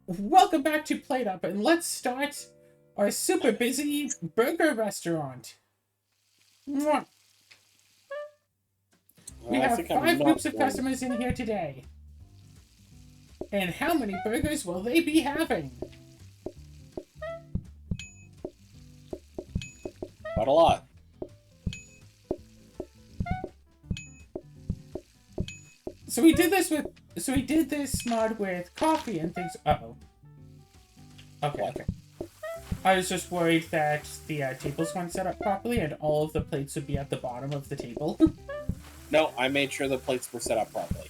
Welcome back to Plate Up, and let's start our super busy burger restaurant. Mwah. We I have think I'm five not groups of going. customers in here today. And how many burgers will they be having? Quite a lot. So we did this mod with coffee and things. Uh-oh. Okay. I was just worried that the tables weren't set up properly and all of the plates would be at the bottom of the table. No, I made sure the plates were set up properly.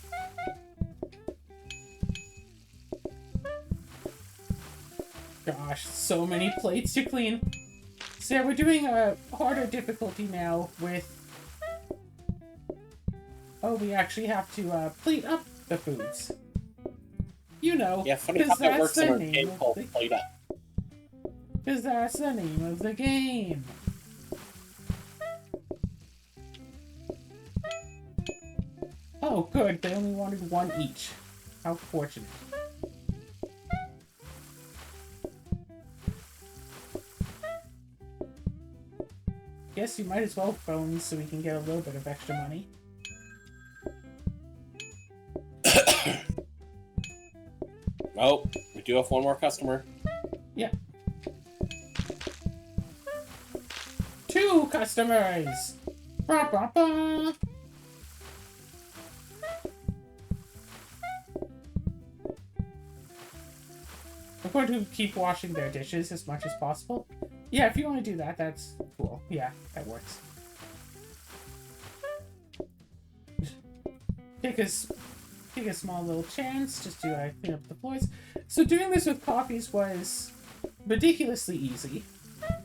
Gosh, so many plates to clean. So yeah, we're doing a harder difficulty now with... Oh, we actually have to plate up the foods. You know, Yeah, funny how because that that's works in the our game name of called the... Plate Up. Because that's the name of the game. Oh, good. They only wanted one each. How fortunate. Guess you might as well phone so we can get a little bit of extra money. Oh, we do have one more customer. Yeah. 2 customers! Ba, ba, ba. I'm going to keep washing their dishes as much as possible. Yeah, if you want to do that, that's cool. Yeah, that works. Take a small little chance just to clean up the floors. So doing this with coffees was ridiculously easy. A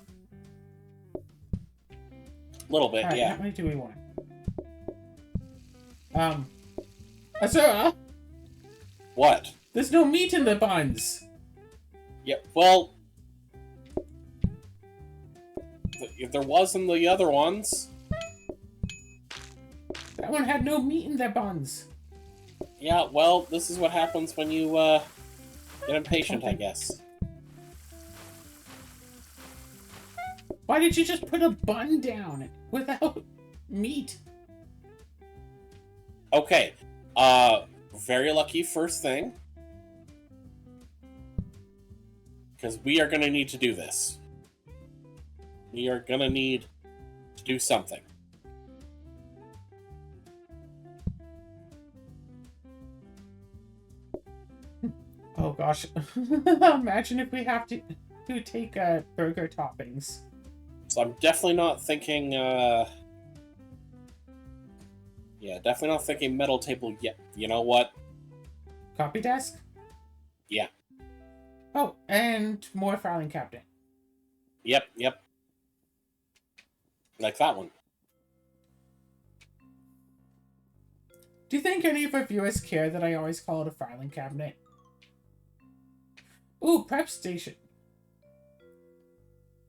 little bit, Alright, yeah. how many do we want? Azura, What? there's no meat in the buns. Yeah, well... If there was in the other ones... That one had no meat in their buns. Yeah, well, this is what happens when you, get impatient, I guess. Why did you just put a bun down without meat? Okay, very lucky first thing. Because we are gonna need to do this. We are gonna need to do something. Oh gosh. Imagine if we have to take burger toppings. So I'm definitely not thinking, yeah, definitely not thinking metal table yet. You know what? Copy desk? Yeah. Oh, and more filing cabinet. Yep. Like that one. Do you think any of our viewers care that I always call it a filing cabinet? Ooh, prep station.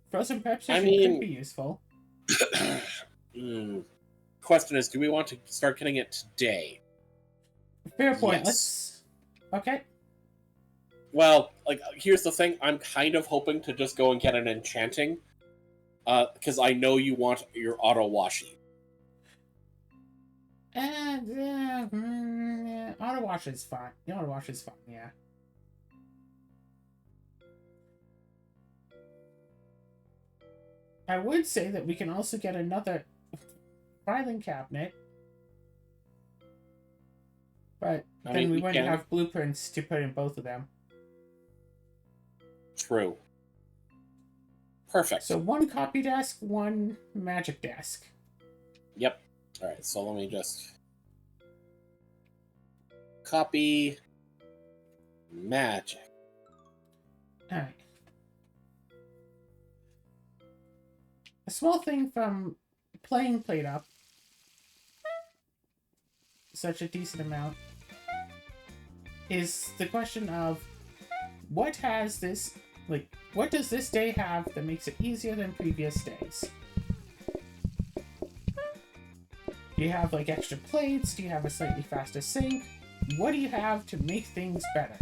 Frozen prep station could be useful. Question is, do we want to start getting it today? Fair point. Yes. Okay. Well, like, here's the thing. I'm kind of hoping to just go and get an enchanting. Because I know you want your auto-washi. And, auto wash is fine. The auto wash is fine, yeah. I would say that we can also get another filing cabinet. But then we wouldn't have blueprints to put in both of them. True. Perfect. So 1 copy desk, 1 magic desk. Yep. Alright, so let me just... Copy... Magic. Alright. A small thing from playing Plate Up, such a decent amount, is the question of what has this, like, what does this day have that makes it easier than previous days? Do you have, like, extra plates? Do you have a slightly faster sink? What do you have to make things better?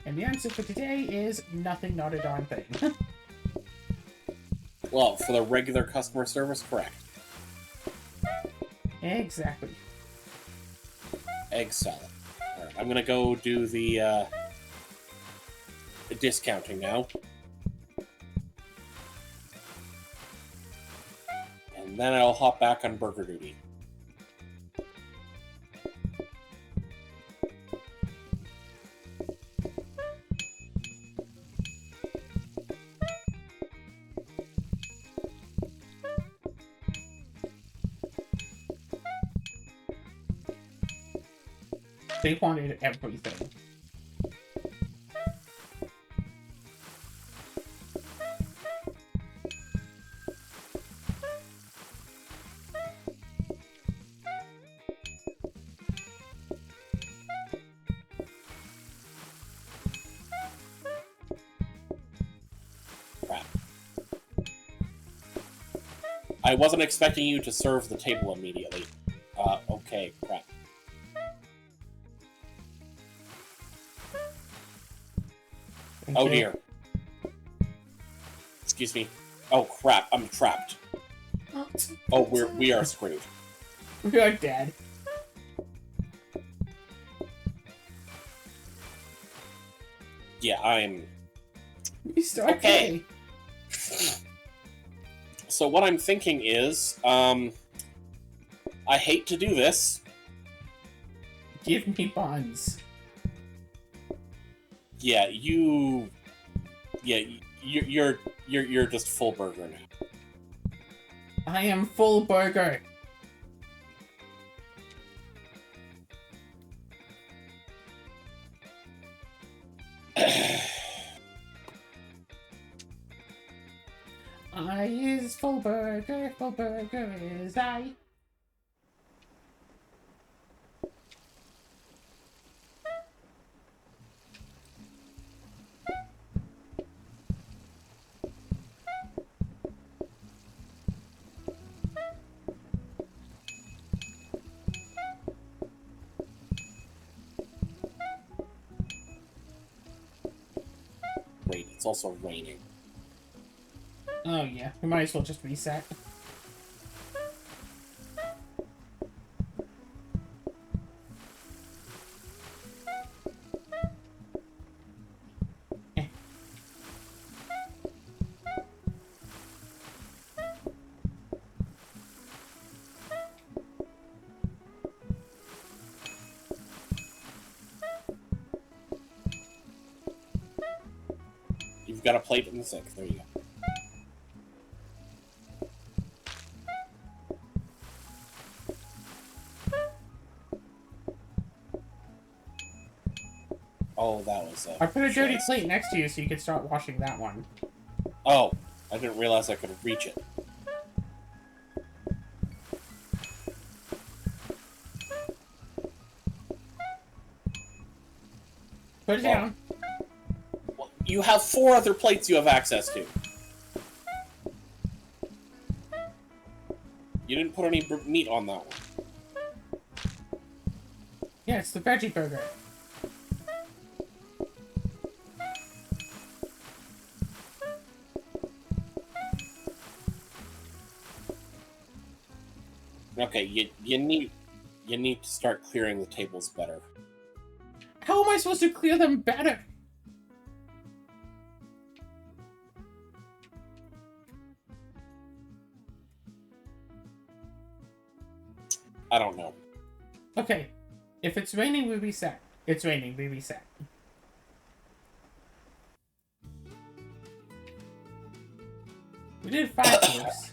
And the answer for today is nothing, not a darn thing. Well, for the regular customer service, correct. Exactly. Egg salad. Alright, I'm gonna go do the discounting now. And then I'll hop back on burger duty. They wanted everything. Crap. I wasn't expecting you to serve the table immediately. Okay, crap. Oh dear. Excuse me. Oh crap, I'm trapped. Oh, we are screwed. We are dead. Yeah, I'm... We start Okay. So what I'm thinking is, I hate to do this. Give me buns. Yeah, you... Yeah, you're just full burger now. I am full burger. I is full burger is I. Great, it's also raining. Oh yeah, we might as well just reset. You've got a plate in the sink. There you go. Oh, that was I put a dirty choice. plate next to you so you could start washing that one. Oh, I didn't realize I could reach it. Put it down. Well, you have 4 other plates you have access to. You didn't put any meat on that one. Yeah, it's the veggie burger. Okay, you need to start clearing the tables better. How am I supposed to clear them better? I don't know. Okay, if it's raining, we reset. It's raining, we reset. We did 5 moves.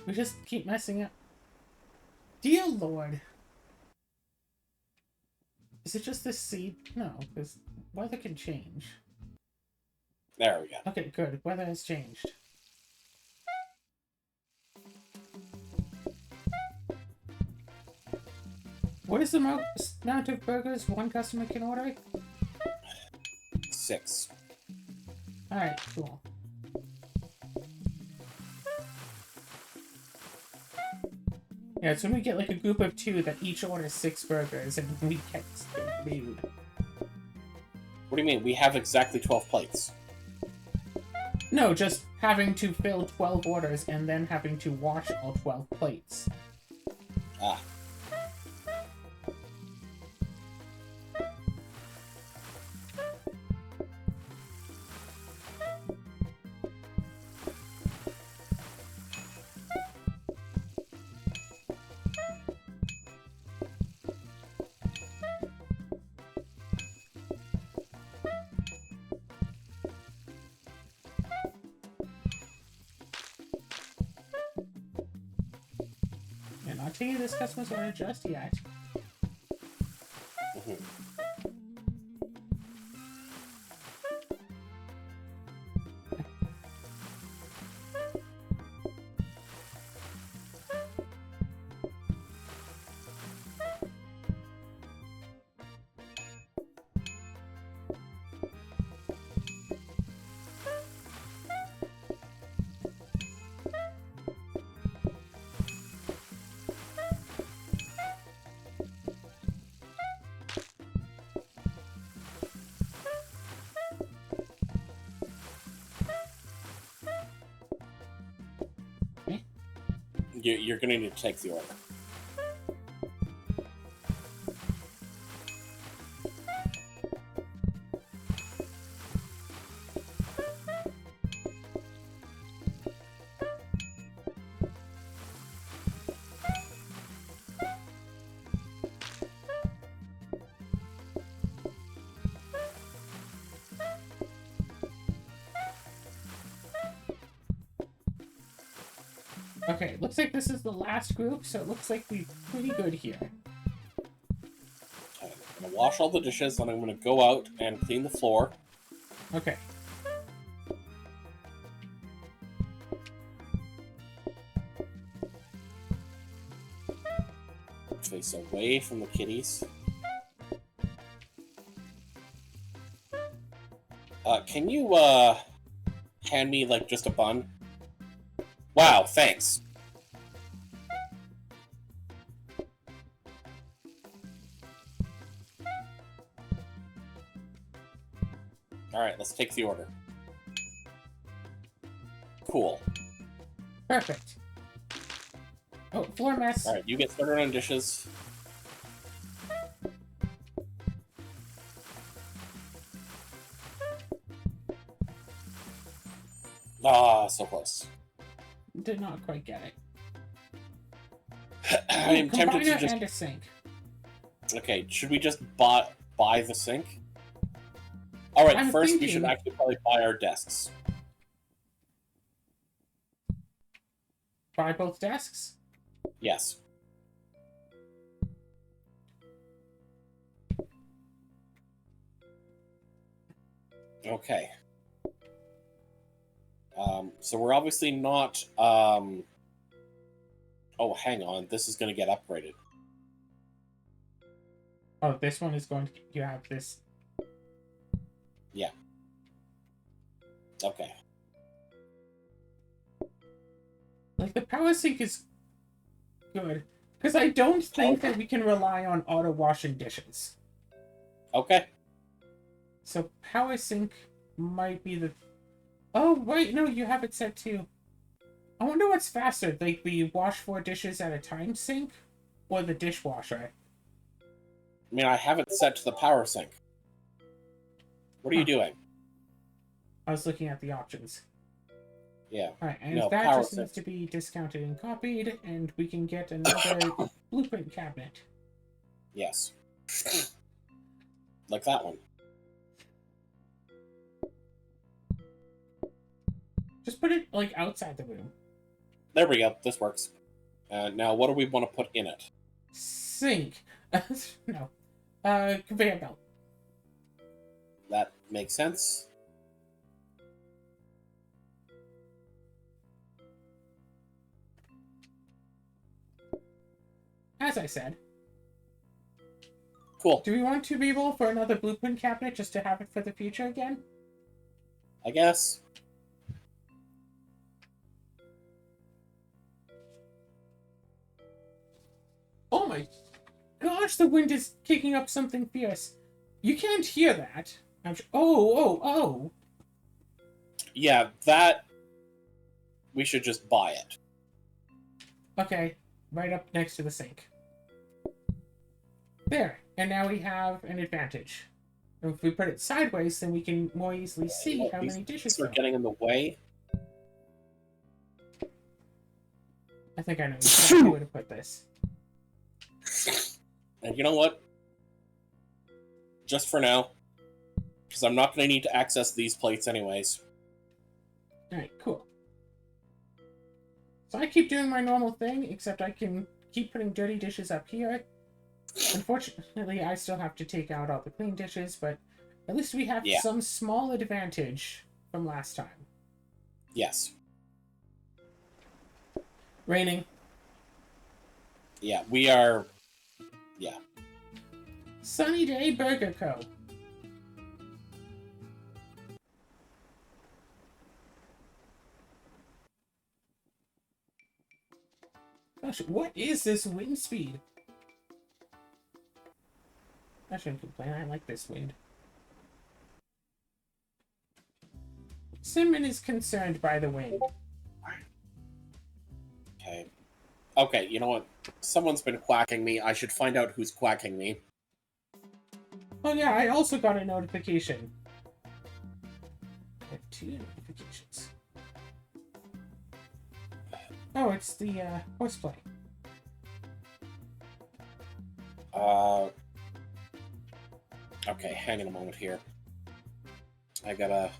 We just keep messing up. Dear Lord. Is it just this seed? No, because weather can change. There we go. Okay, good. Weather has changed. What is the most amount of burgers one customer can order? 6. Alright, cool. Yeah, so we get like a group of 2 that each order 6 burgers and we get food. What do you mean? We have exactly 12 plates. No, just having to fill 12 orders and then having to wash all 12 plates. Ah. And I'll tell you this customer's order just yet. Mhm. You're gonna need to take the order. Okay, looks like this is the last group, so it looks like we're pretty good here. Okay, I'm gonna wash all the dishes, and I'm gonna go out and clean the floor. Okay. Face away from the kitties. Can you, hand me, like, just a bun? Wow, thanks. Alright, let's take the order. Cool. Perfect. Oh, floor mess. Alright, you get started on dishes. Ah, so close. Did not quite get it. I am tempted to Combiner just... and a sink. Okay, should we just buy the sink? Alright, I'm first we thinking- should actually probably buy our desks. Buy both desks? Yes. Okay. So we're obviously not, Oh, hang on. This is going to get upgraded. Oh, this one is going to... You have this... Yeah. Okay. Like, the power sink is good. Because I don't think that we can rely on auto-washing dishes. Okay. So, power sink might be the... Oh, wait, no, you have it set to... I wonder what's faster, like the wash 4 dishes at a time sink or the dishwasher? I mean, I have it set to the power sink. What are you doing? I was looking at the options. Yeah. Alright, and No, that power just needs to sink. be discounted and copied, and we can get another blueprint cabinet. Yes. Like that one. Just put it, like, outside the room. There we go. This works. Now, what do we want to put in it? Sink. No. Conveyor belt. That makes sense. As I said. Cool. Do we want to be able for another blueprint cabinet just to have it for the future again? I guess. Oh my gosh, the wind is kicking up something fierce. You can't hear that. Oh! Yeah, that... We should just buy it. Okay, right up next to the sink. There, and now we have an advantage. And if we put it sideways, then we can more easily see how many dishes are there are. getting in the way. I think I know exactly where to put this. And you know what? Just for now, because I'm not going to need to access these plates anyways. Alright, cool. So I keep doing my normal thing, except I can keep putting dirty dishes up here. Unfortunately, I still have to take out all the clean dishes, but at least we have some small advantage from last time. Yes. Raining. Yeah, we are... Yeah. Sunny Day Burger Co. Gosh, what is this wind speed? I shouldn't complain, I like this wind. Simon is concerned by the wind. Okay. Okay, you know what? Someone's been quacking me. I should find out who's quacking me. Oh yeah, I also got a notification. I have 2 notifications. Oh, it's the horseplay. Okay, hang on a moment here. I gotta...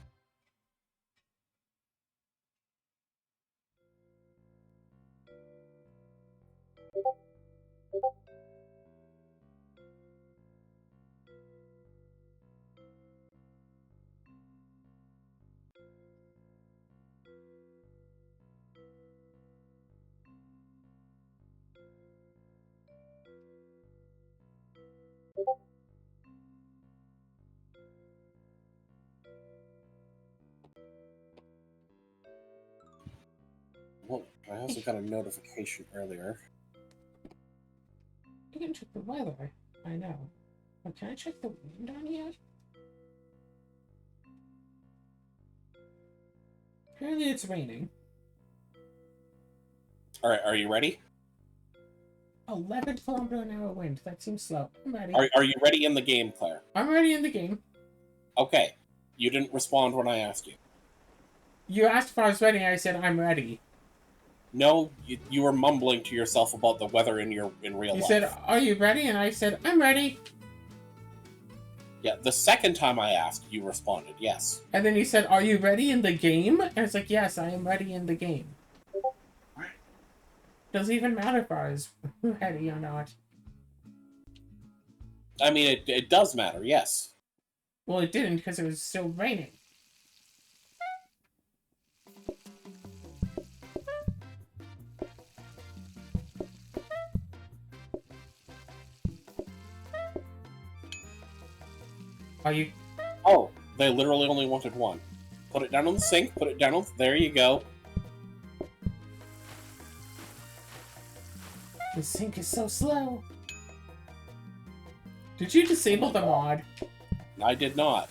Well, I also got a notification earlier. I can check the weather. I know. But can I check the wind on here? Apparently it's raining. Alright, are you ready? 11 kilometer an hour wind. That seems slow. I'm ready. Are you ready in the game, Claire? I'm ready in the game. Okay. You didn't respond when I asked you. You asked if I was ready, and I said I'm ready. No, you were mumbling to yourself about the weather in real life. You said, "Are you ready?" And I said, "I'm ready." Yeah, the second time I asked, you responded, yes. And then you said, "Are you ready in the game?" And it's like, "Yes, I am ready in the game." Doesn't even matter if I was ready or not. I mean, it does matter, yes. Well, it didn't because it was still raining. Are you... Oh, they literally only wanted one. Put it down on the sink, put it down on... There you go. The sink is so slow. Did you disable the mod? I did not.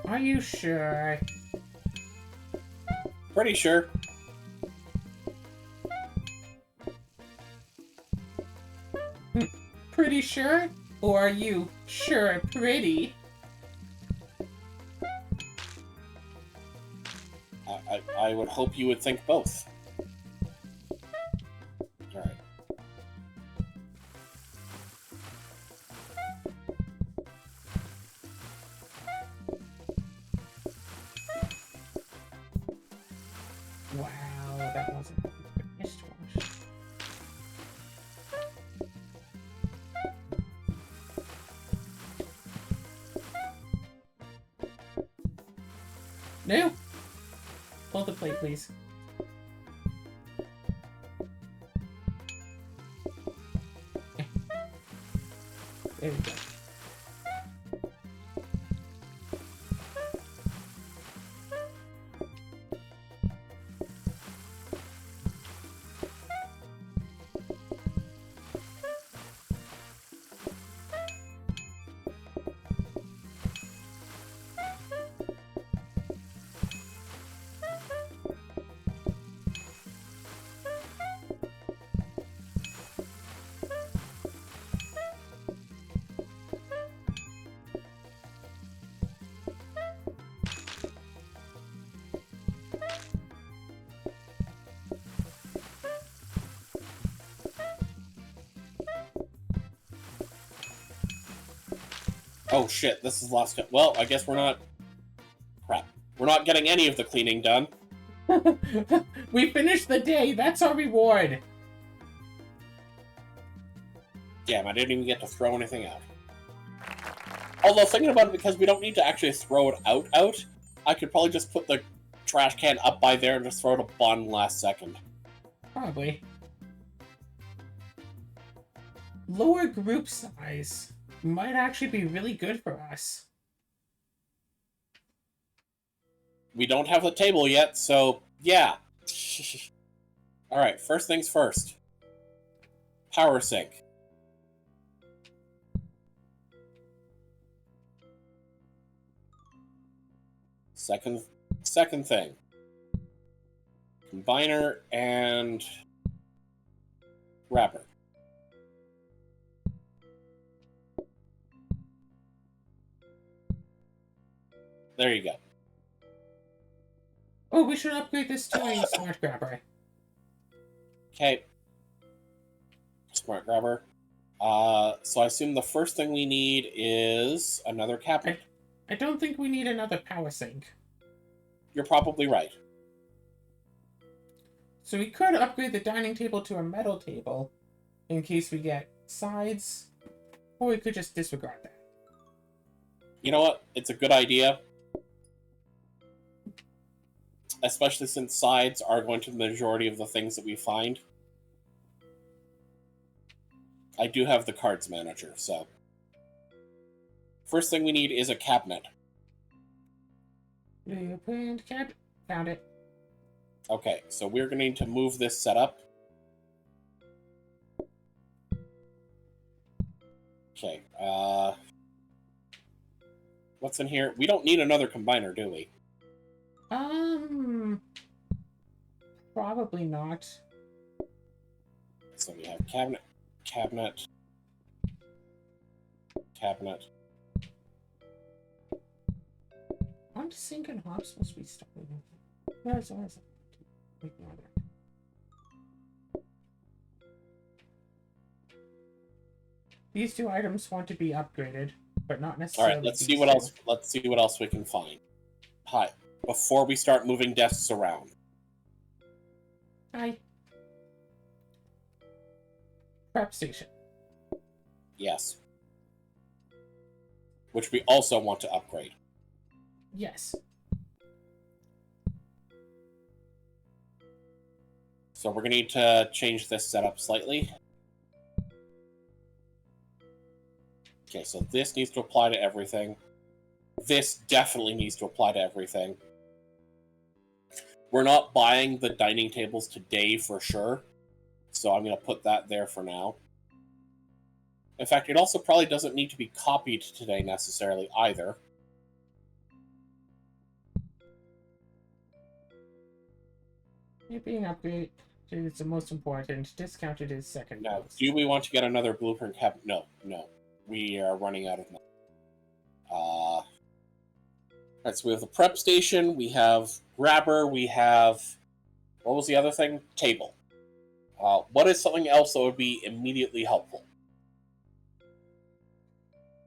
Are you sure? Pretty sure. Pretty sure? Or are you sure pretty? I would hope you would think both. Alright. Wow, that wasn't a wristwatch. No! Hold the plate, please. There we go. Oh shit, this is last step. Well, I guess we're not... Crap. We're not getting any of the cleaning done. We finished the day. That's our reward. Damn, I didn't even get to throw anything out. Although, thinking about it, because we don't need to actually throw it out, I could probably just put the trash can up by there and just throw it a bun last second. Probably. Lower group size might actually be really good for us. We don't have the table yet, so yeah. Alright, first things first. Power sink. Second thing. Combiner and wrapper. There you go. Oh, we should upgrade this to a smart grabber. Okay. Smart grabber. So I assume the first thing we need is another cabinet. I don't think we need another power sink. You're probably right. So we could upgrade the dining table to a metal table in case we get sides, or we could just disregard that. You know what? It's a good idea. Especially since sides are going to the majority of the things that we find. I do have the cards manager, so... First thing we need is a cabinet. Blueprint cabinet. Found it. Okay, so we're going to need to move this setup. Okay, what's in here? We don't need another combiner, do we? Probably not. So we have cabinet, cabinet, cabinet. Aren't sink and hob supposed to be stuck with them? Where is it? Ignore that. These two items want to be upgraded, but not necessarily. All right, let's see what else. Let's see what else we can find. Hi. Before we start moving desks around. Hi. Prep station. Yes. Which we also want to upgrade. Yes. So we're going to need to change this setup slightly. Okay, so this needs to apply to everything. This definitely needs to apply to everything. We're not buying the dining tables today for sure, so I'm going to put that there for now. In fact, it also probably doesn't need to be copied today necessarily either. It being upgraded is the most important. Discounted is second. Now, most. do we want to get another blueprint cabinet? No, no. We are running out of money. Alright, so we have the prep station, we have grabber, we have... What was the other thing? Table. What is something else that would be immediately helpful?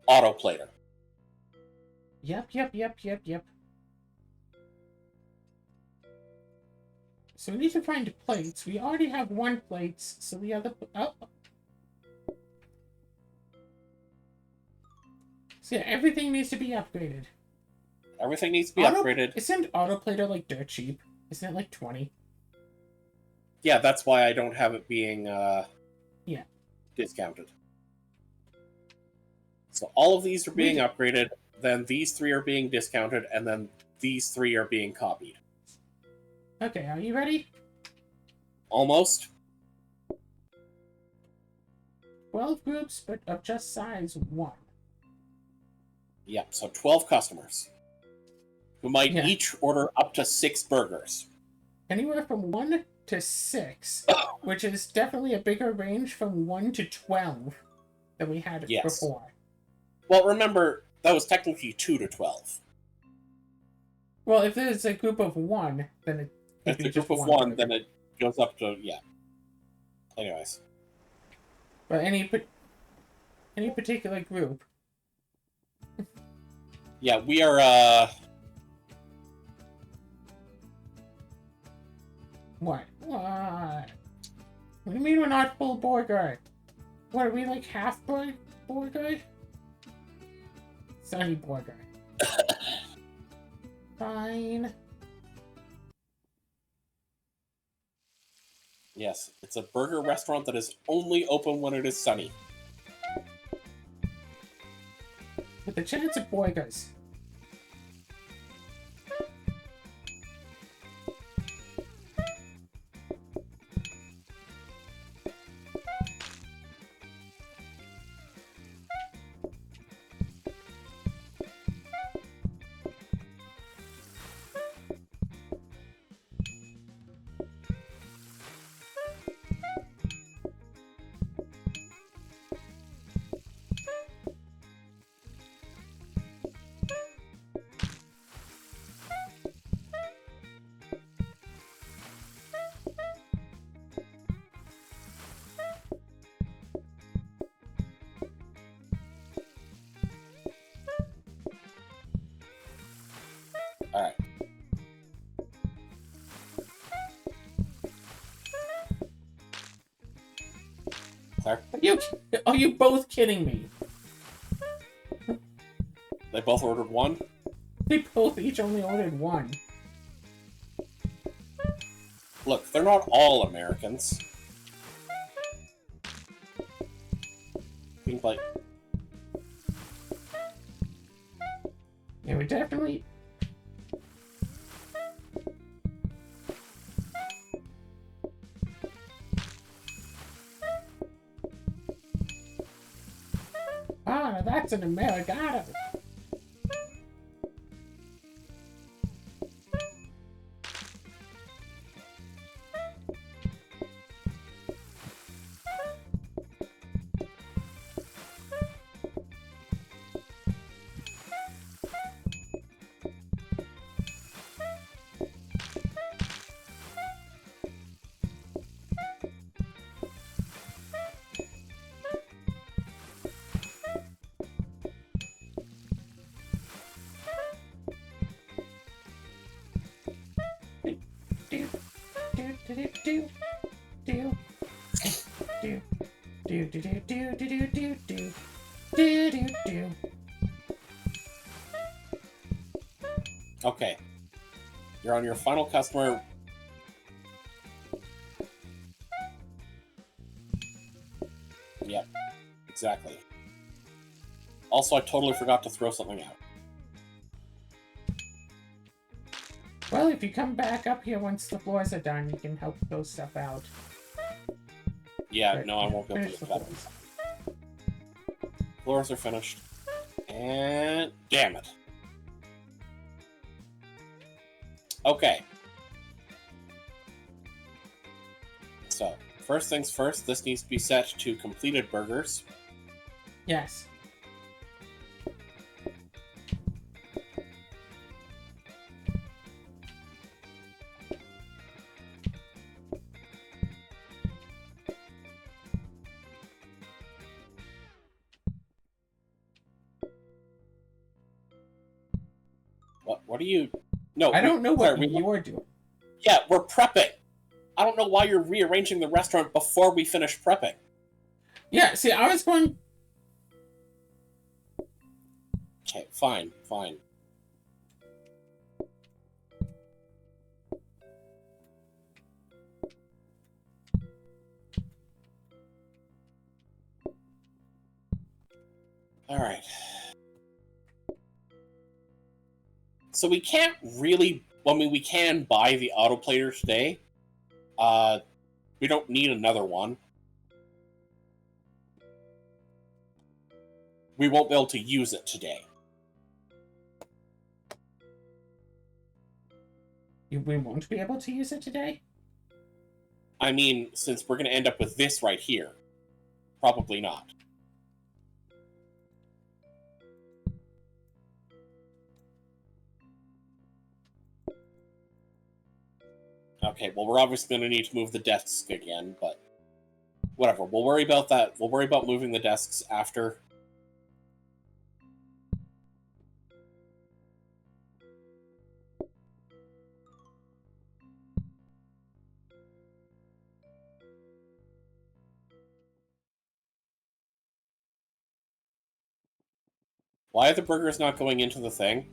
Autoplater. Yep. So we need to find plates. We already have one plate, so the other... Oh. So yeah, everything needs to be upgraded. Everything needs to be upgraded. Isn't autoplater like dirt cheap? Isn't it like 20? Yeah, that's why I don't have it being discounted. So all of these are being upgraded, then these three are being discounted, and then these three are being copied. Okay, are you ready? Almost. 12 groups, but of just size 1. Yep, so 12 customers. Who might each order up to 6 burgers. Anywhere from 1 to 6, which is definitely a bigger range from 1 to 12 than we had before. Well, remember, that was technically 2 to 12. Well, if there's a group of 1, then it... If it's a group of 1, then it goes up to, Anyways. But any particular group. Yeah, we are, What? What? What do you mean we're not full burger? What, are we like half burger? Sunny burger. Fine. yes, it's a burger restaurant that is only open when it is sunny. With a chance of burgers. Alright. Claire? Are you both kidding me? They both ordered one? They both each only ordered one. Look, they're not all Americans. Think like... Yeah, we definitely... Ah, now that's an Americano. Okay. You're on your final customer. Yep. Exactly. Also, I totally forgot to throw something out. Well, if you come back up here once the floors are done, you can help throw stuff out. Yeah, Right, no, I won't be able to finish do the that. floors. Floors are finished. And... damn it. Okay. So, first things first, this needs to be set to completed burgers. Yes. What are you... No, I don't know what Claire, you're doing. Yeah, we're prepping. I don't know why you're rearranging the restaurant before we finish prepping. Yeah, see, I was going... Okay, fine, fine. Alright. So we can't really... I mean, we can buy the autoplater today. We don't need another one. We won't be able to use it today. We won't be able to use it today? I mean, since we're going to end up with this right here. Probably not. Okay, well, we're obviously going to need to move the desks again, but whatever. We'll worry about that. We'll worry about moving the desks after. Why are the burgers not going into the thing?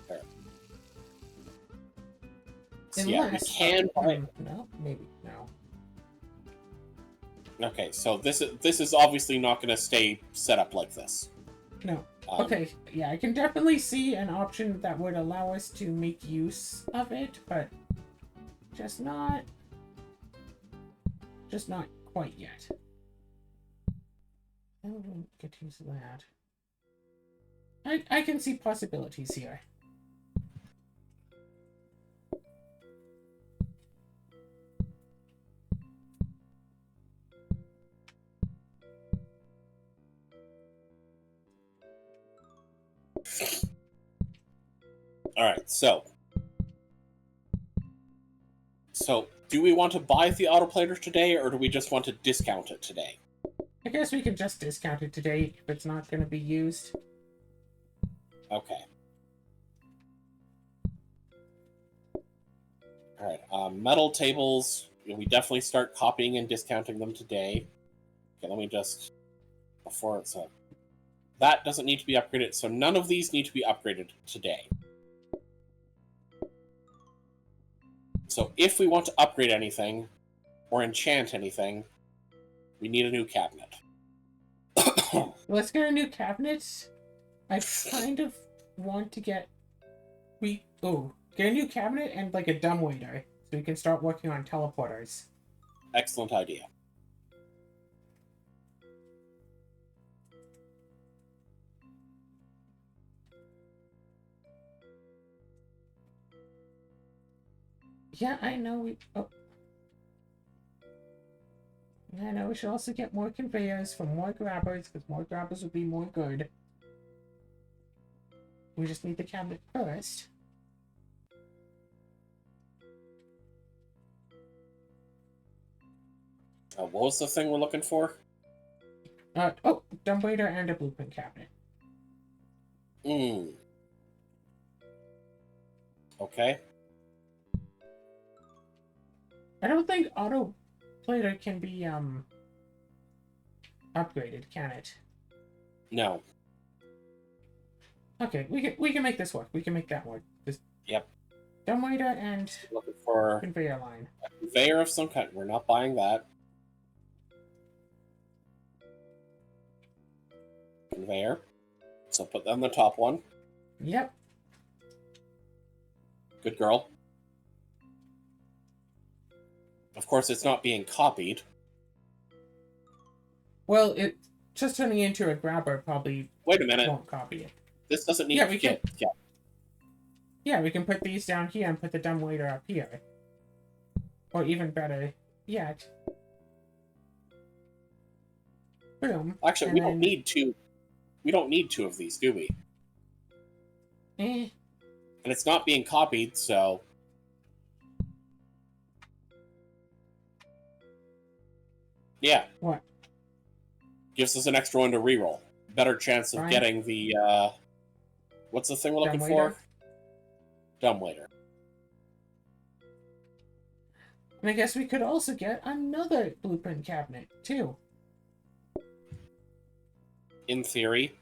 There. So yeah, we can buy. No, maybe no. Okay, so this is obviously not going to stay set up like this. No. Okay, yeah, I can definitely see an option that would allow us to make use of it, but just not quite yet. I don't get to use that. I can see possibilities here. Alright, so do we want to buy the autoplater today, or do we just want to discount it today? I guess we can just discount it today if it's not going to be used. Okay. Alright, metal tables, we definitely start copying and discounting them today. Okay, let me just... Before it's a... That doesn't need to be upgraded, so none of these need to be upgraded today. So if we want to upgrade anything, or enchant anything, we need a new cabinet. Let's get a new cabinet. I kind of want to get... get a new cabinet and like a dumbwaiter, so we can start working on teleporters. Excellent idea. Yeah, I know Yeah, I know we should also get more conveyors for more grabbers, because more grabbers would be more good. We just need the cabinet first. What was the thing we're looking for? Dumbwaiter and a blueprint cabinet. Okay. I don't think auto plater can be upgraded, can it? No. Okay, we can make this work. We can make that work. Yep. Dumbwaiter and Looking for conveyor line. a conveyor of some kind. We're not buying that. Conveyor. So put that on the top one. Yep. Good girl. Of course, it's not being copied. Well, it just turning into a grabber probably Wait a minute. won't copy it. This doesn't need to get... Yeah, we can put these down here and put the dumbwaiter up here. Or even better yet. Boom. Actually, we don't need two. We don't need two of these, do we? Eh. And it's not being copied, so... Yeah. What? Gives us an extra one to reroll. Better chance of getting the, what's the thing we're looking for? Dumbwaiter. And I guess we could also get another blueprint cabinet, too. In theory.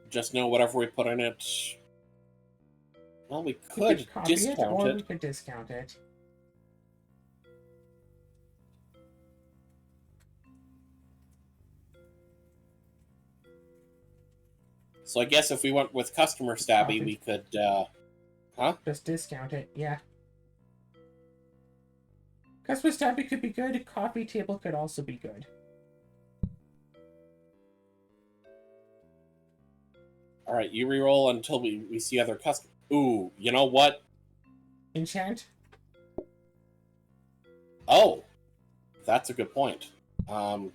Just know whatever we put in it... Well, we could discount it. Or we could discount it. So I guess if we went with customer stabby, we could, Just discount it, yeah. Customer stabby could be good, coffee table could also be good. Alright, you reroll until we see other customers. Ooh, you know what? Enchant? Oh! That's a good point. So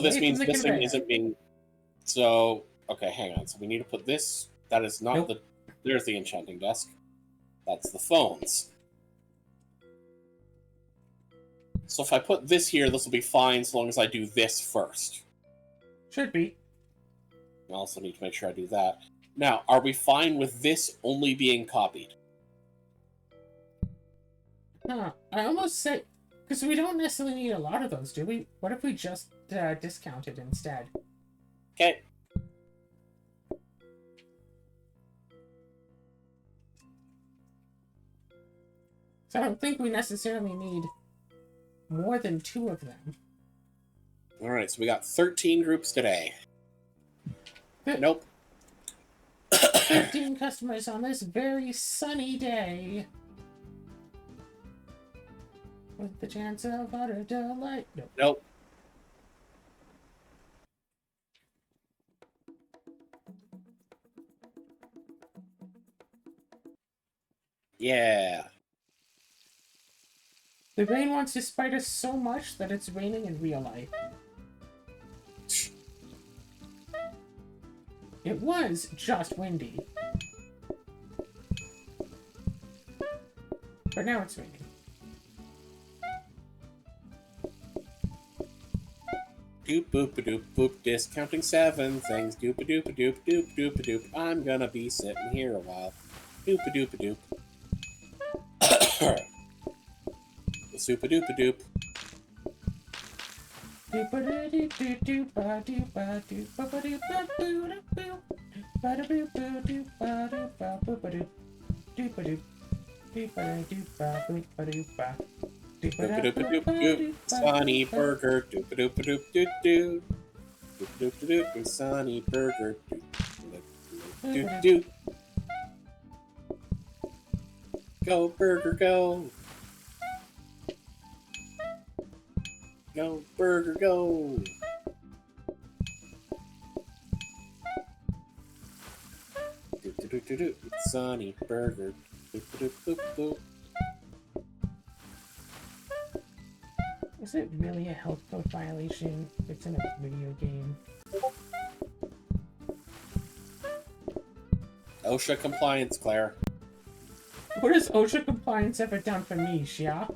this means this thing isn't being... So, okay, hang on. So we need to put this... That is not the... There's the enchanting desk. That's the phones. So if I put this here, this will be fine as long as I do this first. Should be. I also need to make sure I do that. Now, are we fine with this only being copied? Huh. I almost said... Because we don't necessarily need a lot of those, do we? What if we just discount it instead? Okay. So I don't think we necessarily need more than 2 of them. Alright, so we got 13 groups today. Nope. 15 customers on this very sunny day. With the chance of utter delight. Nope. Nope. Yeah. The rain wants to spite us so much that it's raining in real life. It was just windy. But now it's raining. Doop boop a doop boop, discounting 7 things. Doop a doop a doop doop doop a doop. I'm gonna be sitting here a while. Doop a doop a doop. Soup a doop a doop. Sunny burger, doop a doop a doop doop doop. Doop doop doop doop, sunny burger, doop doop doop. Go burger, go. Go burger, go. Doop doop doop doop, sunny burger, doop doop doop doop. Is it really a health code violation? It's in a video game. OSHA compliance, Claire. What has OSHA compliance ever done for me, Xia?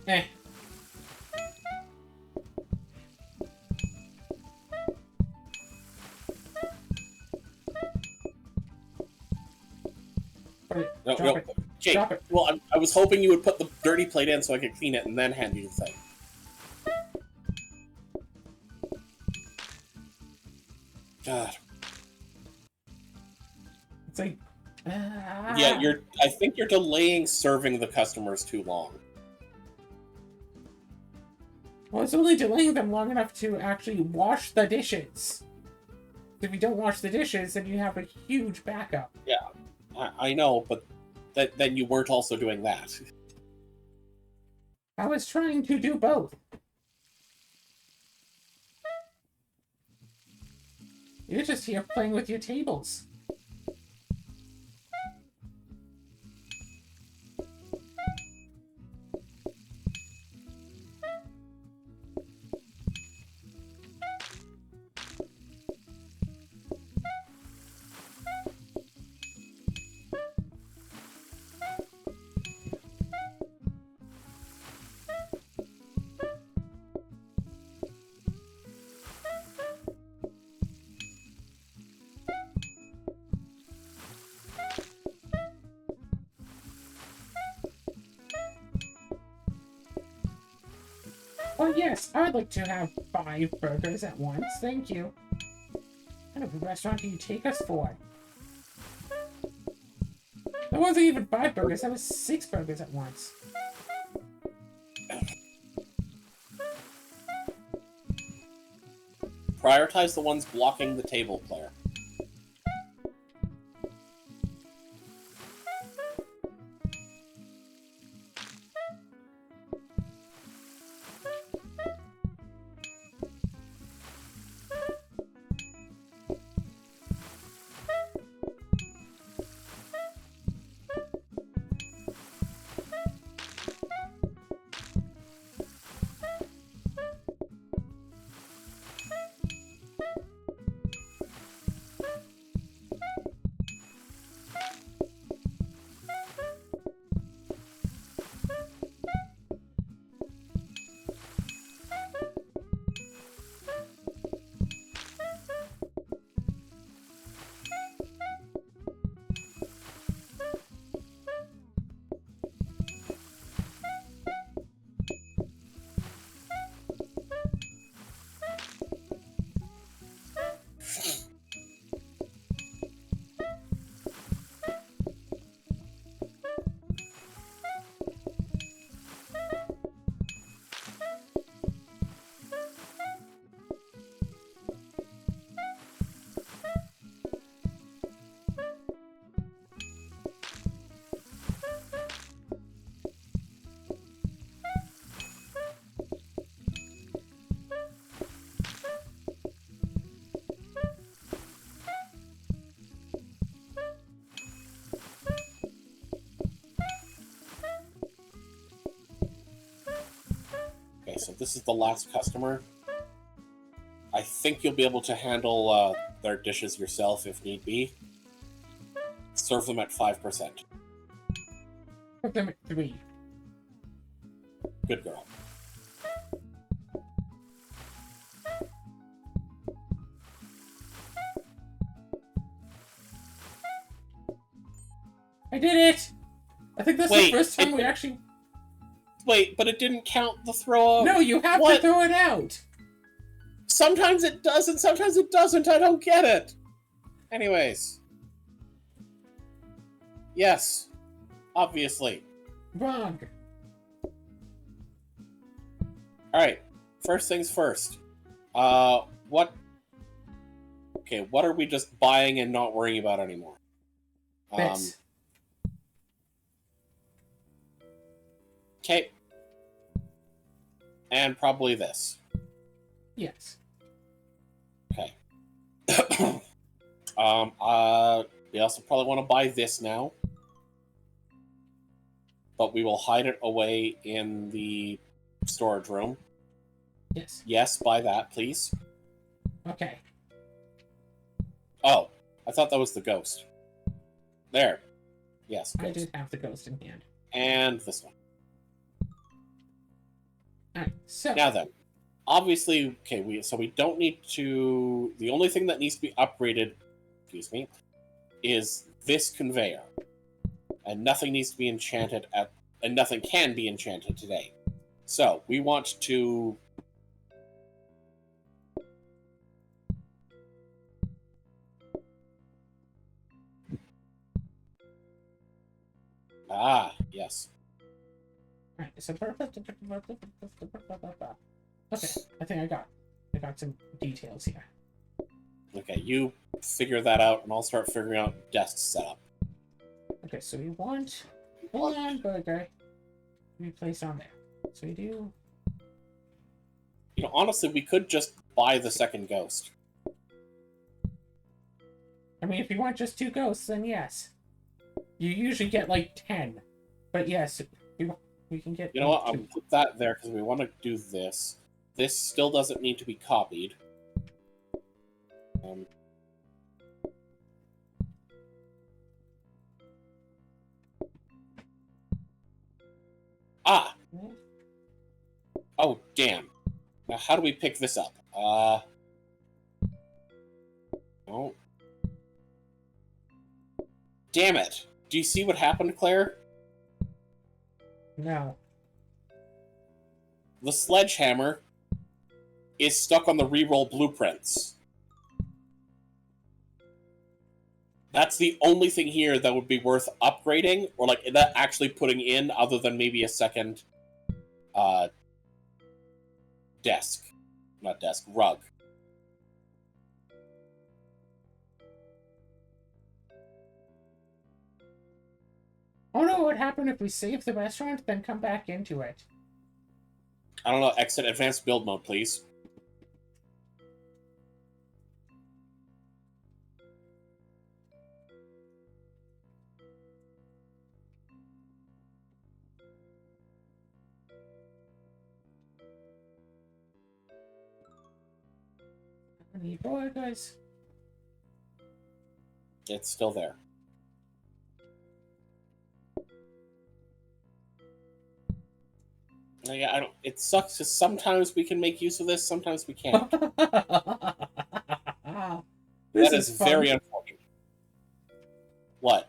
Eh. No, Drop no. it. Jake, Drop it. well, I was hoping you would put the dirty plate in so I could clean it and then hand you the thing. God. It's like... Yeah, I think you're delaying serving the customers too long. Well, it's only delaying them long enough to actually wash the dishes. If you don't wash the dishes, then you have a huge backup. Yeah, I know, but then you weren't also doing that. I was trying to do both. You're just here playing with your tables. Oh yes, I'd like to have 5 burgers at once, thank you. What kind of restaurant do you take us for? That wasn't even 5 burgers, that was 6 burgers at once. Prioritize the ones blocking the table, Claire. Okay, so this is the last customer. I think you'll be able to handle their dishes yourself if need be. Serve them at 5%. Put them at 3. Good girl. I did it! I think that's the first time we actually... Wait, but it didn't count the throw out. No, you have to throw it out! Sometimes it does and sometimes it doesn't. I don't get it. Anyways. Yes. Obviously. Wrong. Alright. First things first. What are we just buying and not worrying about anymore? This. Okay. And probably this. Yes. Okay. We also probably want to buy this now. But we will hide it away in the storage room. Yes. Yes, buy that, please. Okay. Oh, I thought that was the ghost. There. Yes, ghost. I did have the ghost in hand. And this one. Alright, so... Now then. Obviously, okay, we don't need to... The only thing that needs to be upgraded, excuse me, is this conveyor. And nothing needs to be enchanted and nothing can be enchanted today. So, we want to... Ah, yes. Alright, so... Okay, I think I got some details here. Okay, you figure that out, and I'll start figuring out desk setup. Okay, so we want one burger to be placed on there. So we do... You know, honestly, we could just buy the second ghost. I mean, if you want just 2 ghosts, then yes. You usually get like 10. But yes, we can get... You know what, I'll 2. put that there because we want to do this. This still doesn't need to be copied. Ah! Oh, damn. Now, how do we pick this up? Oh. Damn it! Do you see what happened, Claire? No. The sledgehammer is stuck on the reroll blueprints. That's the only thing here that would be worth upgrading, or like that actually putting in, other than maybe a second desk. Not desk, rug. Oh no, what would happen if we save the restaurant, then come back into it? I don't know, exit advanced build mode, please. I need burgers. It's still there. Yeah, I don't. It sucks because sometimes we can make use of this, sometimes we can't. That is very unfortunate. What?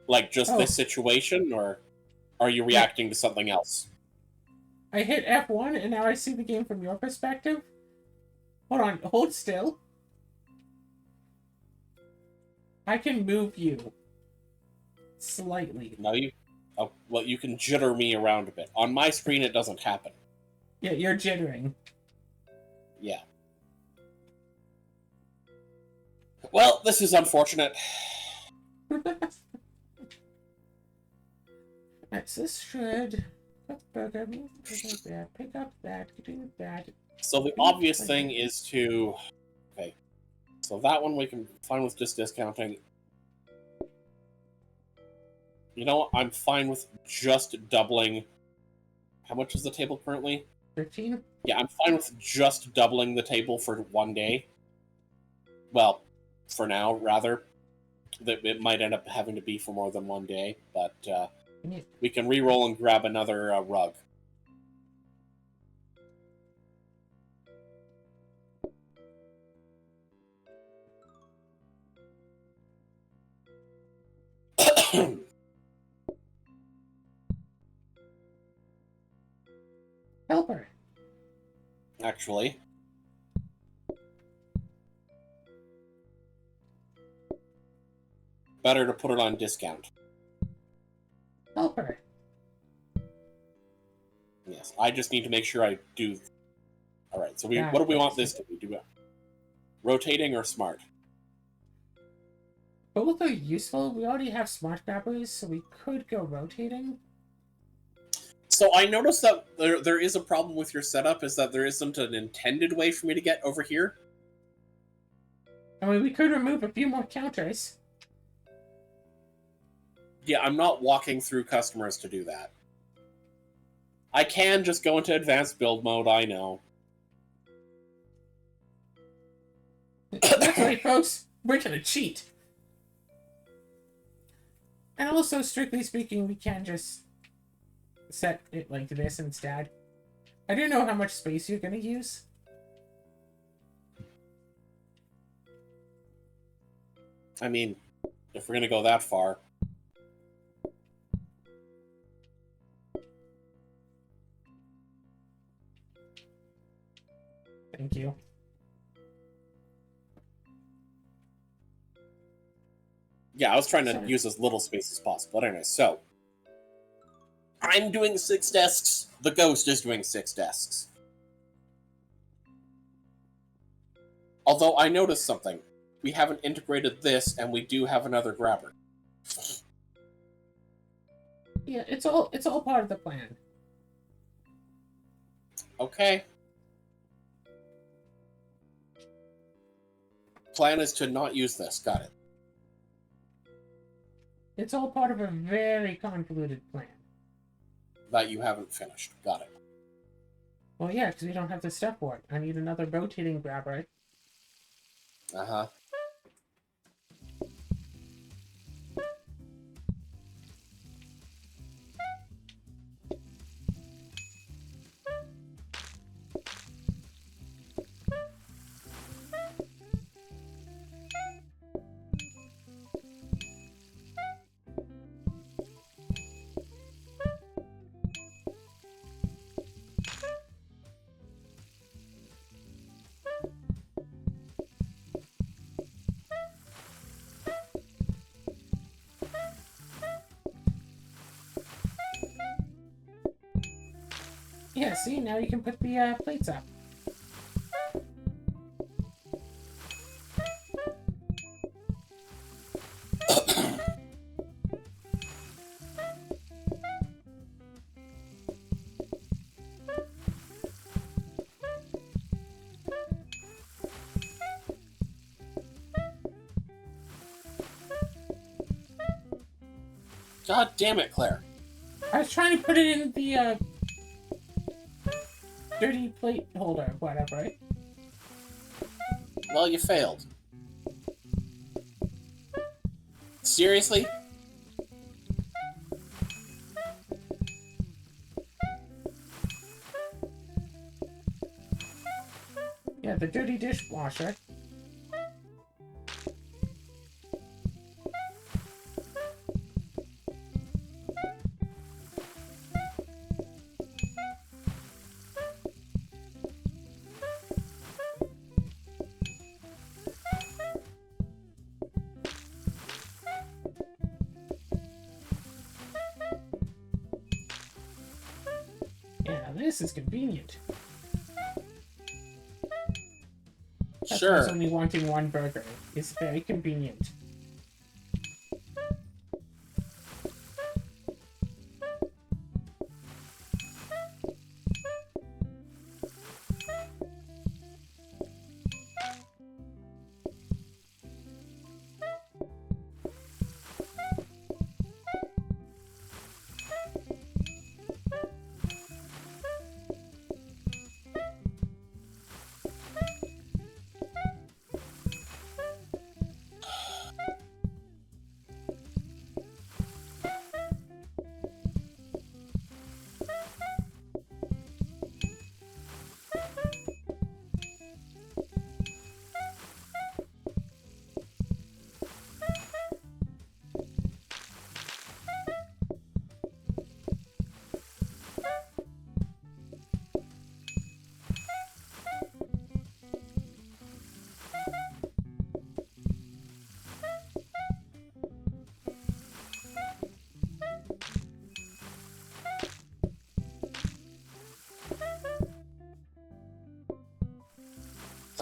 Like just this situation, or are you reacting to something else? I hit F1 and now I see the game from your perspective. Hold on, hold still. I can move you slightly. No, you. Oh, well, you can jitter me around a bit. On my screen, it doesn't happen. Yeah, you're jittering. Yeah. Well, this is unfortunate. This should... Burger, pick up that, do that. So the obvious thing is to... Okay. So that one we can find with just discounting. You know, I'm fine with just doubling. How much is the table currently? 15? Yeah, I'm fine with just doubling the table for one day. Well, for now, rather. That it might end up having to be for more than one day, but we can re-roll and grab another rug. Helper. Actually. Better to put it on discount. Helper. Yes, I just need to make sure I do. All right, so what do we want this to be? Do rotating or smart? Both are useful. We already have smart grabbers, so we could go rotating. So I noticed that there is a problem with your setup, is that there isn't an intended way for me to get over here. I mean, we could remove a few more counters. Yeah, I'm not walking through customers to do that. I can just go into advanced build mode, I know. That's right, folks. We're gonna cheat. And also, strictly speaking, we can just set it like this instead. I don't know how much space you're gonna use. I mean, if we're gonna go that far. Thank you. Yeah, I was trying to use as little space as possible. But anyway, so I'm doing 6 desks. The ghost is doing 6 desks. Although I noticed something. We haven't integrated this, and we do have another grabber. Yeah, it's all part of the plan. Okay. Plan is to not use this. Got it. It's all part of a very convoluted plan. That you haven't finished. Got it. Well, yeah, because we don't have the stuff for it. I need another rotating grabber. Uh-huh. Yeah, see, now you can put the plates up. God damn it, Claire. I was trying to put it in the dirty plate holder, whatever, right? Well, you failed. Seriously? Yeah, the dirty dishwasher. Yeah, this is convenient. Sure. Customers only wanting one burger is very convenient.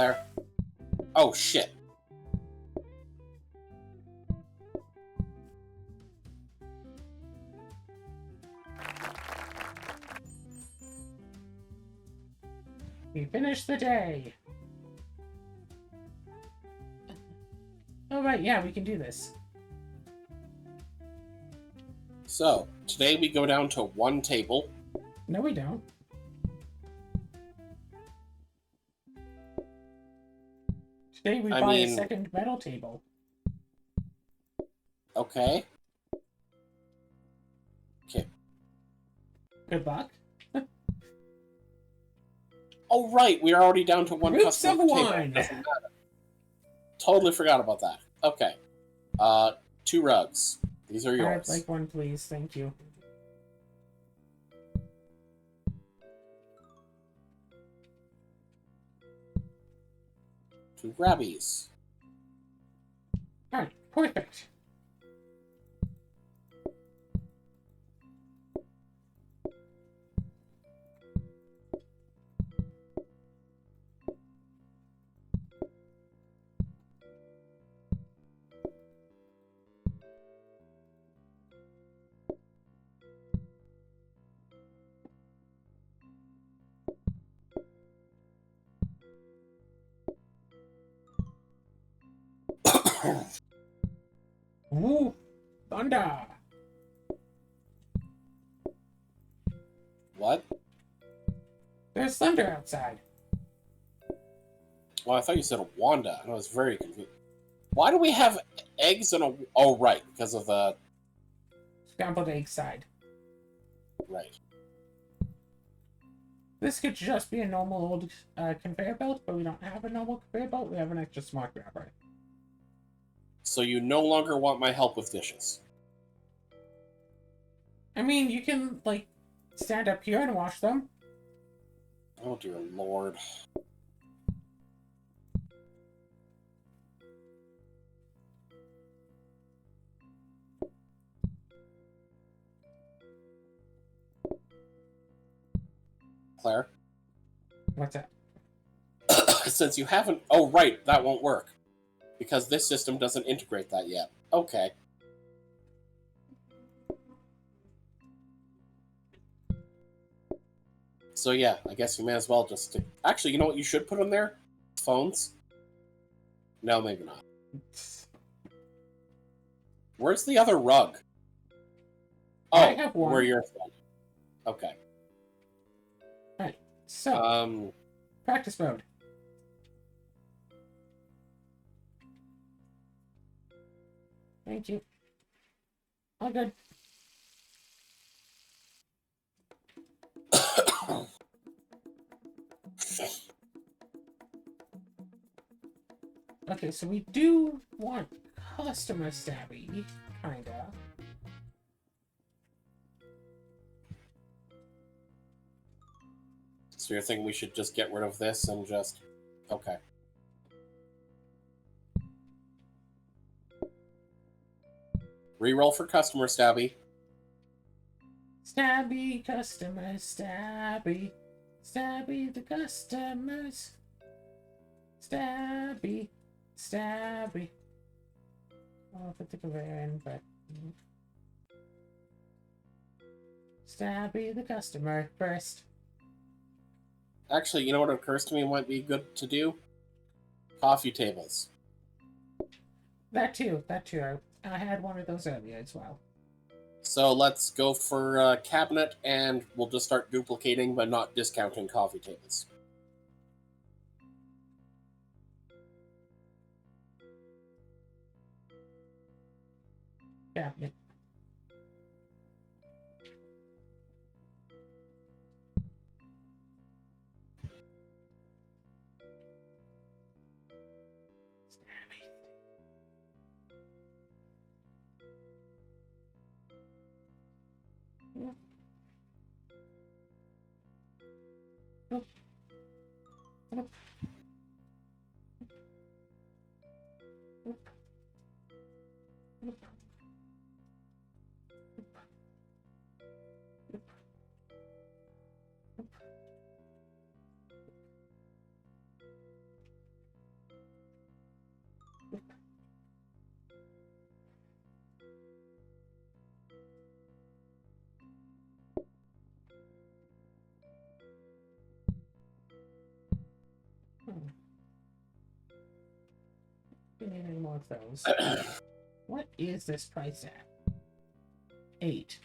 Claire? Oh, shit. We finished the day. Oh, right, yeah, we can do this. So, today we go down to one table. No, we don't. Today we buy a second metal table. Okay. Okay. Good luck. Oh, right, we are already down to one Groups customer of per table. one. Doesn't matter. Totally forgot about that. Okay. 2 rugs. These are yours. I'd like one, please. Thank you. Two grabbies. Alright, perfect. Ooh, thunder! What? There's thunder outside. Well, I thought you said a Wanda, and I was very confused. Why do we have eggs in a... Oh, right, because of the... Scrambled egg side. Right. This could just be a normal old conveyor belt, but we don't have a normal conveyor belt. We have an extra smart grabber. So you no longer want my help with dishes. I mean, you can, like, stand up here and wash them. Oh, dear Lord. Claire? What's that? Since you haven't... Oh, right, that won't work. Because this system doesn't integrate that yet. Okay. So yeah, I guess you may as well just... Actually, you know what you should put in there? Phones? No, maybe not. Where's the other rug? Oh, I have one. where your phone. Okay. Alright, so, practice mode. Thank you. All good. Okay, so we do want customer stabby, kinda. So you're thinking we should just get rid of this and just... Okay. Reroll for customer stabby. Stabby, customers, stabby. Stabby the customers. Stabby, stabby. I'll put the conveyor in, but... Stabby the customer first. Actually, you know what occurs to me might be good to do? Coffee tables. That too, that too. I had one of those earlier as well. So let's go for cabinet, and we'll just start duplicating but not discounting coffee tables. Cabinet. We need any more of those. What is this price at? 8.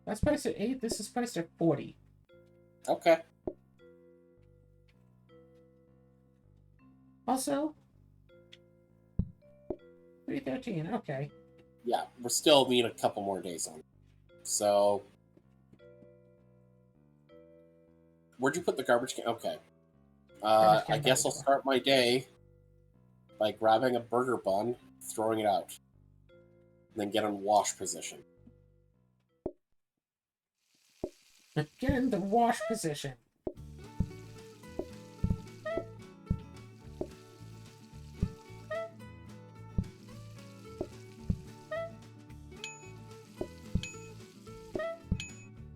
That's priced at 8. This is priced at 40. Okay. Also, 313. Okay. Yeah, we still need a couple more days on it. So, where'd you put the garbage can? Okay. Garbage can I guess by I'll the door. start my day by grabbing a burger bun, throwing it out, and then get in wash position. Get in the wash position.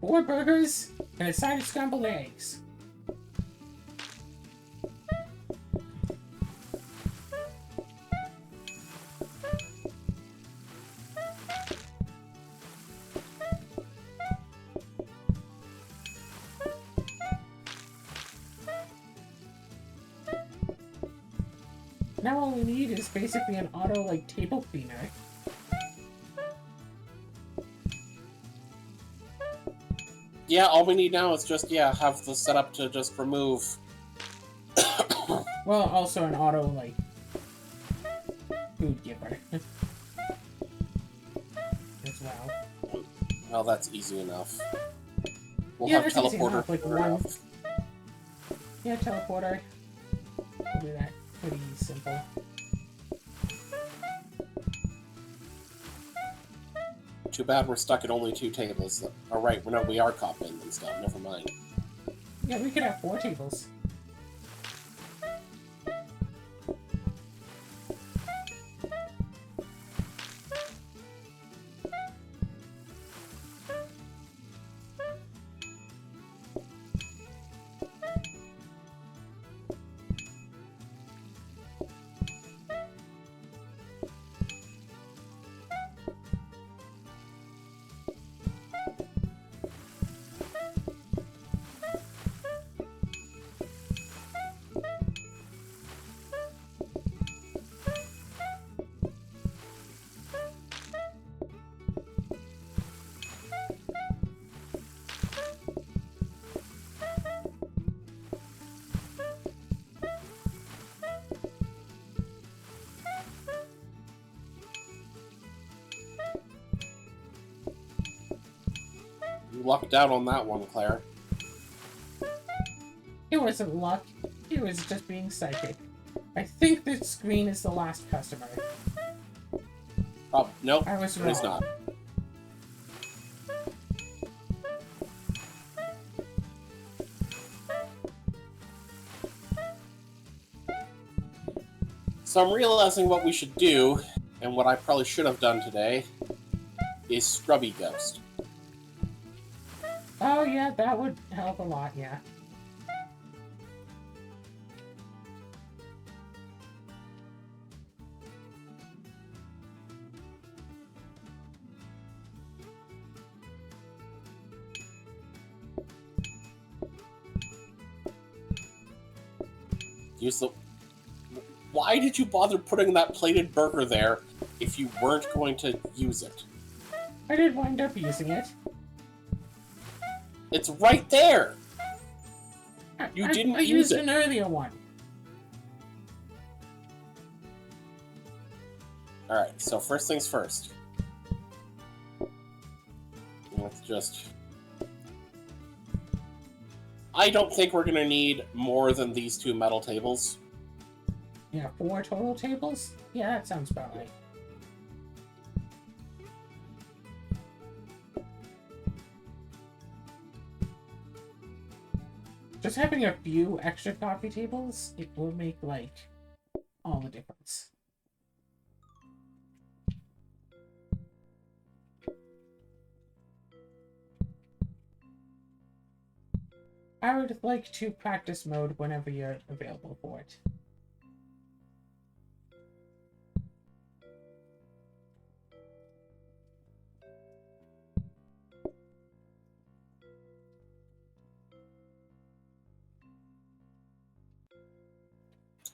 Four burgers and a side of scrambled eggs. Now all we need is basically an auto, like, table cleaner. Yeah, all we need now is just, have the setup to just remove. Well, also an auto, like, food giver. As well. Well, that's easy enough. We'll Yeah, have that's easy teleporter. enough, like sure one- enough. Yeah, teleporter. We'll do that pretty simple. Too bad we're stuck at only 2 tables. Oh, right, no, we are copying them still. Never mind. Yeah, we could have 4 tables. You lucked out on that one, Claire. It wasn't luck. It was just being psychic. I think this screen is the last customer. Nope, I was it is wrong. not. So I'm realizing what we should do, and what I probably should have done today, is Scrubby Ghost. Oh yeah, that would help a lot, yeah. Use the... Why did you bother putting that plated burger there if you weren't going to use it? I did wind up using it. It's right there! You didn't I use used it. an earlier one. Alright, so first things first. Let's just... I don't think we're gonna need more than these 2 metal tables. Yeah, 4 total tables? Yeah, that sounds about right. Just having a few extra coffee tables, it will make, like, all the difference. I would like to practice mode whenever you're available for it.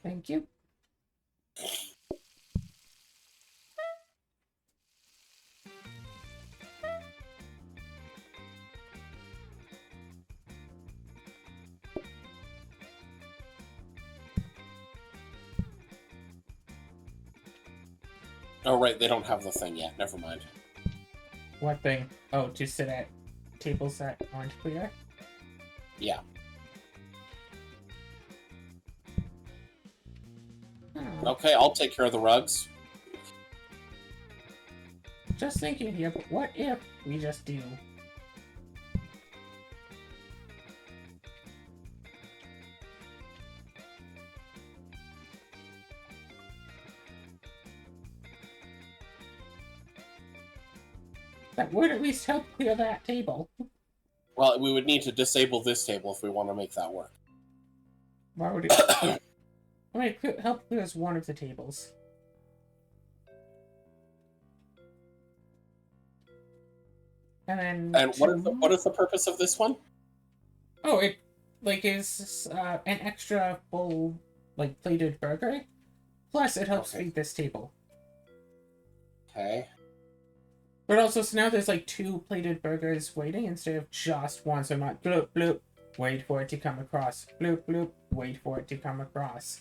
Thank you. Oh, right, they don't have the thing yet. Never mind. What thing? Oh, to sit at tables that aren't clear? Yeah. Hmm. Okay, I'll take care of the rugs. Just thinking here, but what if we just do? That would at least help clear that table. Well, we would need to disable this table if we want to make that work. Why would it? I mean, help clear one of the tables. And then. And what is the purpose of this one? Oh, it like is an extra full like plated burger. Plus, it helps feed this table. Okay. But also, so now there's like 2 plated burgers waiting instead of just one. So I'm not bloop bloop, wait for it to come across. Bloop bloop, wait for it to come across.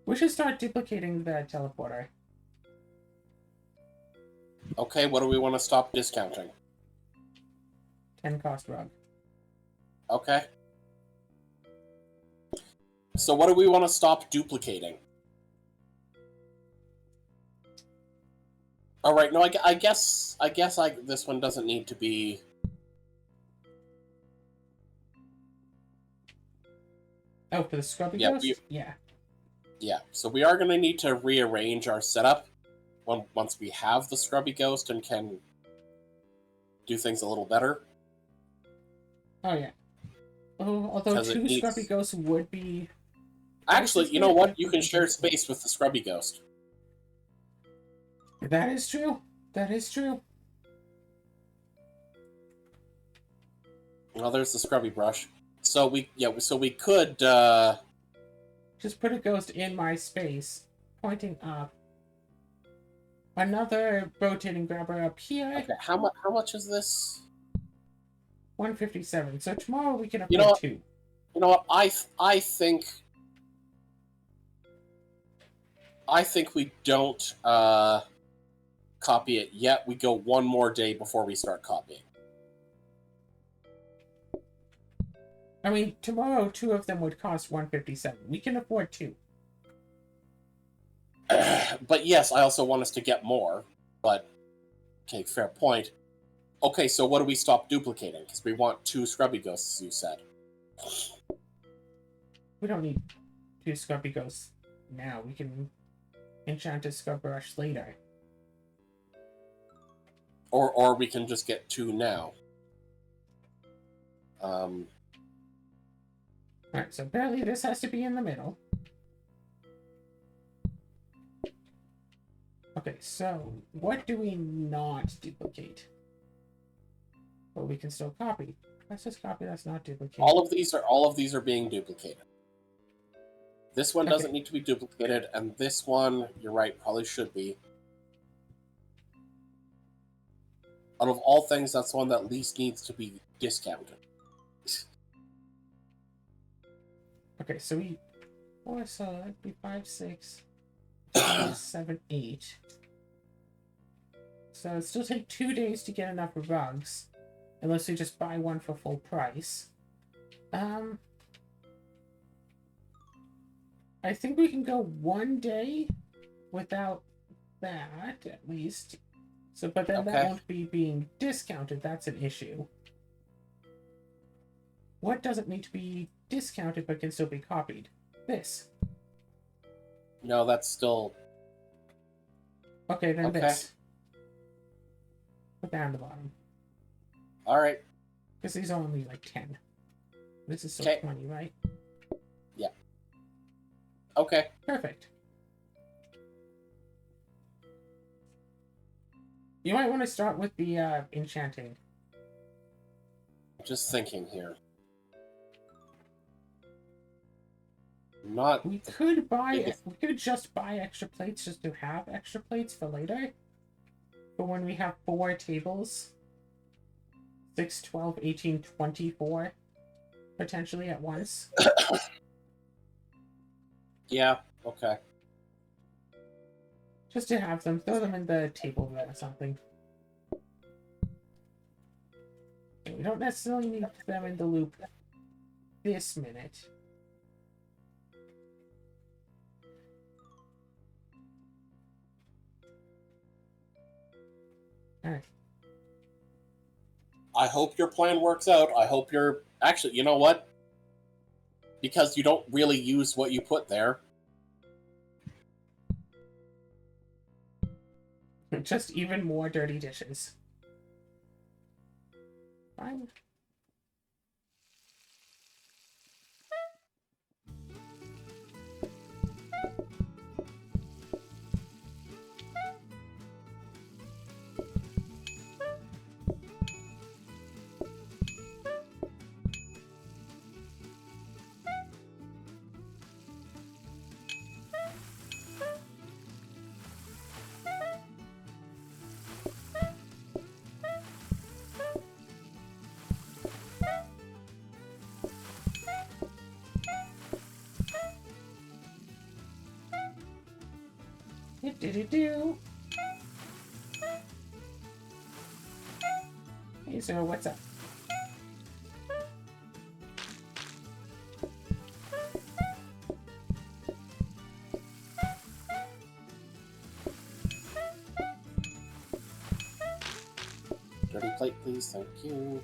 We should start duplicating the teleporter. Okay, what do we want to stop discounting? 10 cost rug. Okay. So what do we want to stop duplicating? All right, no, I guess this one doesn't need to be. Oh, for the scrubby ghost? Yeah. Yeah, so we are going to need to rearrange our setup once we have the scrubby ghost and can do things a little better. Oh, yeah. Oh, although 2 scrubby ghosts would be... Actually, you know what? You can share space with the scrubby ghost. That is true. That is true. Well, there's the scrubby brush. So we could just put a ghost in my space, pointing up. Another rotating grabber up here. Okay, how much is this? 157. So tomorrow we can afford 2. You know what? I think we don't copy it yet. We go one more day before we start copying. I mean, tomorrow 2 of them would cost 157. We can afford 2. But yes, I also want us to get more. But okay, fair point. Okay, so what do we stop duplicating? Because we want 2 scrubby ghosts, you said. We don't need 2 scrubby ghosts now. We can enchant a scrub brush later. Or we can just get 2 now. Alright, so apparently this has to be in the middle. Okay, so what do we not duplicate? But we can still copy. Let's just copy that's not duplicated. All of these are being duplicated. This one doesn't need to be duplicated, and this one, you're right, probably should be. Out of all things, that's the one that least needs to be discounted. Okay, so we... Oh, so that'd be 5, 6, 7, 8. So it'd still take 2 days to get enough rugs. Unless we just buy one for full price. I think we can go 1 day without that, at least. So, but then that won't be being discounted. That's an issue. What doesn't need to be discounted but can still be copied? This. No, that's still... Okay, then this. Put that on the bottom. Alright. Because these are only like 10. This is still 20, right? Yeah. Okay. Perfect. You might want to start with the enchanting. Just thinking here. Not. We could just buy extra plates just to have extra plates for later. But when we have 4 tables, 6, 12, 18, 24, potentially at once. Yeah, okay. Just to have them, throw them in the table or something. We don't necessarily need them in the loop this minute. Alright. I hope your plan works out. I hope you're... Actually, you know what? Because you don't really use what you put there. Just even more dirty dishes. Fine. Do. Hey, so what's up? Dirty plate, please. Thank you.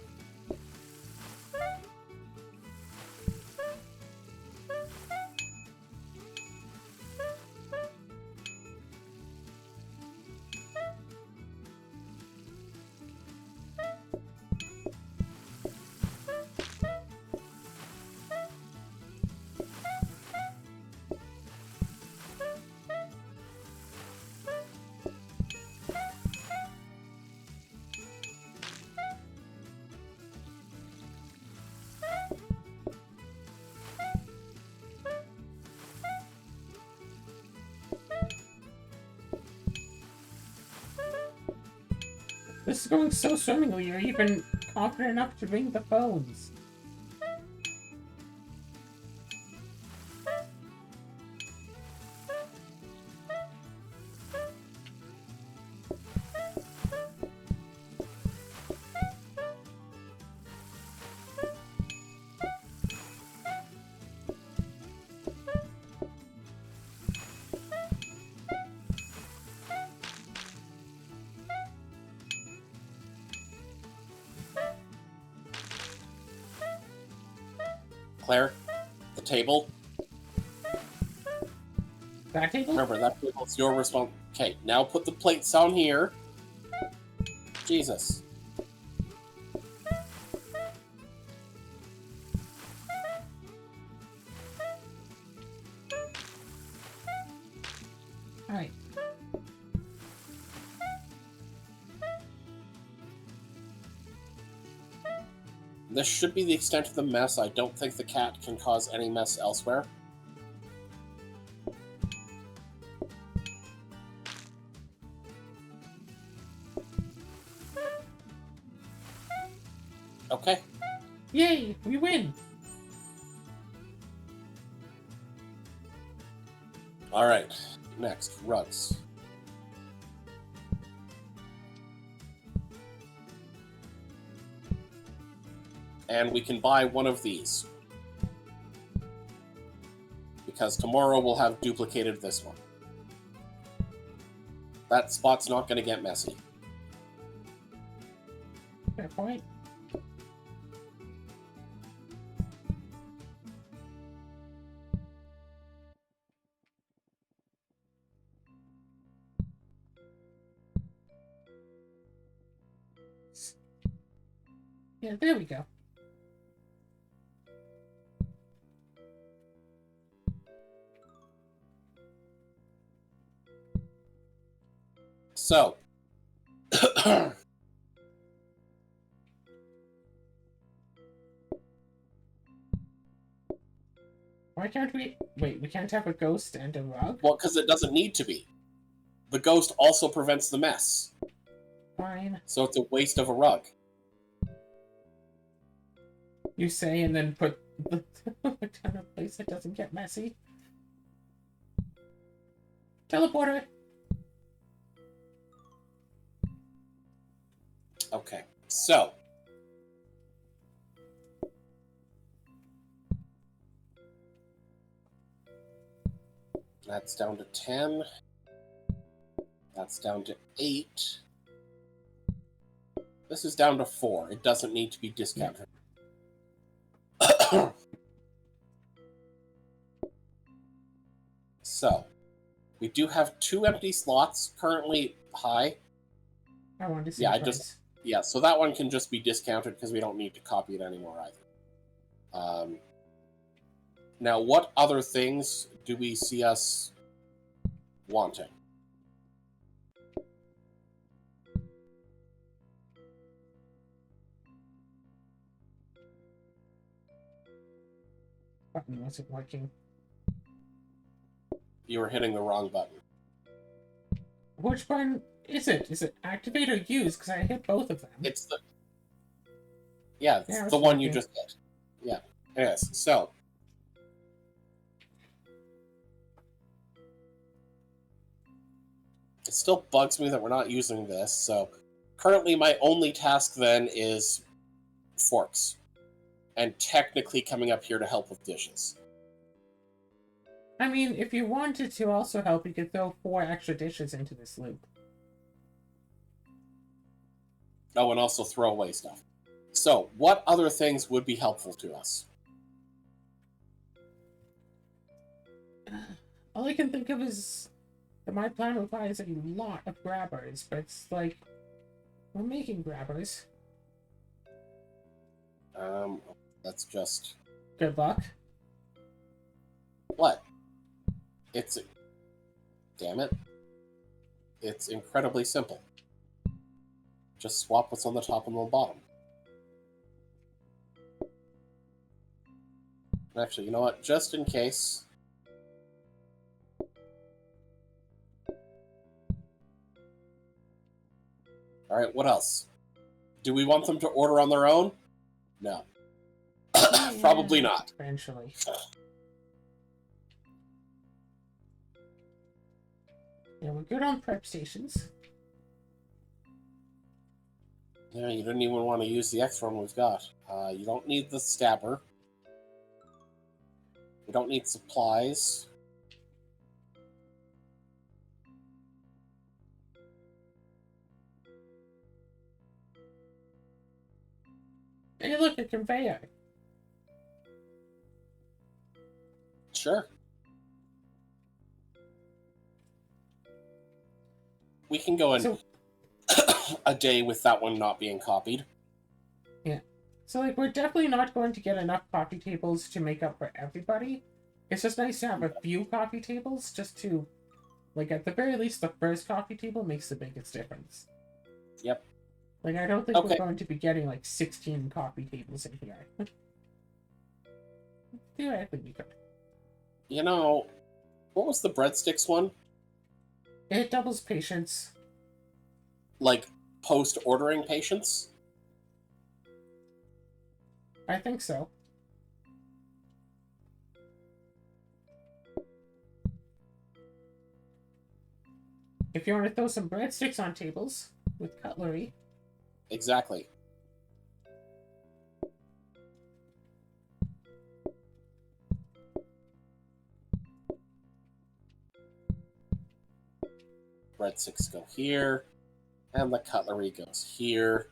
This is going so swimmingly, you're even confident enough to ring the phones. Claire, the table. That table? Remember, that table's your response. Okay, now put the plates down here. Jesus. Alright. This should be the extent of the mess. I don't think the cat can cause any mess elsewhere. Okay. Yay! We win! Alright. Next, rugs. And we can buy one of these. Because tomorrow we'll have duplicated this one. That spot's not going to get messy. Fair point. Yeah, there we go. So, Why can't we... Wait, we can't have a ghost and a rug? Well, because it doesn't need to be. The ghost also prevents the mess. Fine. So it's a waste of a rug. You say and then put the rug down a place that doesn't get messy. Teleporter! Okay, so. That's down to 10. That's down to 8. This is down to 4. It doesn't need to be discounted. So, we do have 2 empty slots currently high. I wanted to see Yeah, the price. Yeah, so that one can just be discounted because we don't need to copy it anymore either. Now, what other things do we see us wanting? Button wasn't working. You were hitting the wrong button. Which button is it? Is it activate or use? Because I hit both of them. It's the... Yeah, it's Yeah, the one you working. just hit. Yeah, yes. So, it still bugs me that we're not using this, so currently my only task then is forks. And technically coming up here to help with dishes. I mean, if you wanted to also help, you could throw 4 extra dishes into this loop. Oh, and also throw away stuff. So, what other things would be helpful to us? All I can think of is that my plan requires a lot of grabbers, but it's like, we're making grabbers. That's just... Good luck. What? It's... Damn it. It's incredibly simple. Just swap what's on the top and the bottom. Actually, you know what? Just in case... Alright, what else? Do we want them to order on their own? No. Probably not. Eventually. Yeah, we're good on prep stations. Yeah, you didn't even want to use the extra one we've got. You don't need the stabber. You don't need supplies. Hey, look, a conveyor. Sure. We can go in So, a day with that one not being copied. so, like, we're definitely not going to get enough coffee tables to make up for everybody. It's just nice to have a few coffee tables just to, like, at the very least, the first coffee table makes the biggest difference. Yep. Like, I don't think Okay. we're going to be getting, like, 16 coffee tables in here. Theoretically, we could. You know, what was the breadsticks one? It doubles patience. Like, post-ordering patience? I think so. If you want to throw some breadsticks on tables with cutlery. Exactly. Breadsticks go here, and the cutlery goes here.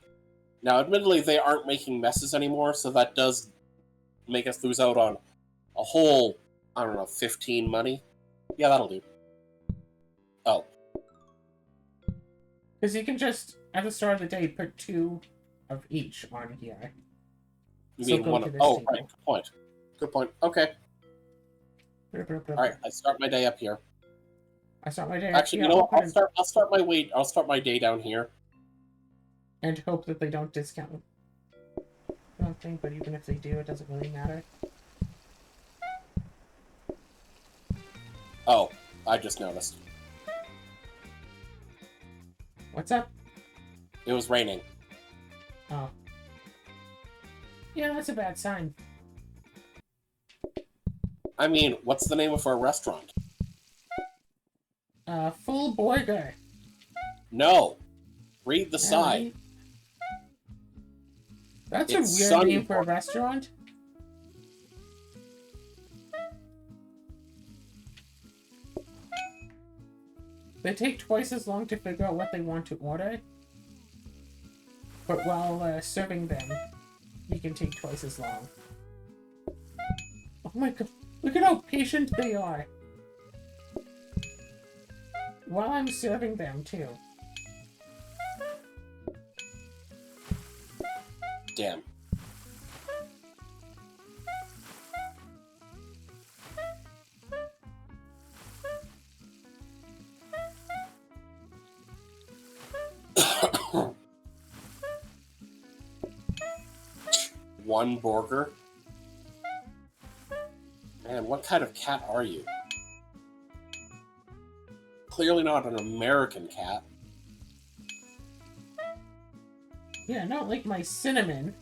Now, admittedly, they aren't making messes anymore, so that does make us lose out on a whole, I don't know, 15 money. Yeah, that'll do. Oh, Because you can just, at the start of the day, put 2 of each on here. you So mean go one to of... this Oh, table. right, good point. Good point. Okay. Alright, I start my day up here. I start my day. Actually, yeah, you know what? I'll put I'll start my day down here. and hope that they don't discount. I don't think, but even if they do, it doesn't really matter. Oh, I just noticed. What's up? It was raining. Oh. Yeah, that's a bad sign. I mean, what's the name of our restaurant? Full Burger. No. Read the side. That's It's a weird Sunny name for a Burger. restaurant. They take twice as long to figure out what they want to order. But while serving them, you can take twice as long. Oh my god, look at how patient they are. While I'm serving them, too. Damn. One burger? Man, what kind of cat are you? Clearly not an American cat. Yeah, not like my Cinnamon.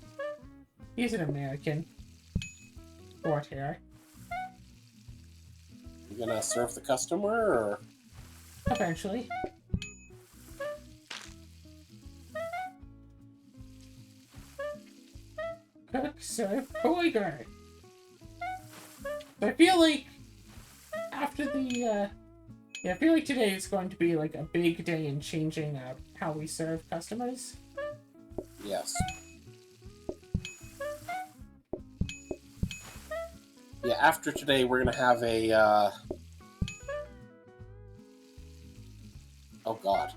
He's an American. Short hair. You gonna serve the customer, or...? Eventually. Cook, serve, burger. I feel like after the I feel like today is going to be like a big day in changing how we serve customers. Yes. Yeah, after today, we're gonna have a, Oh god.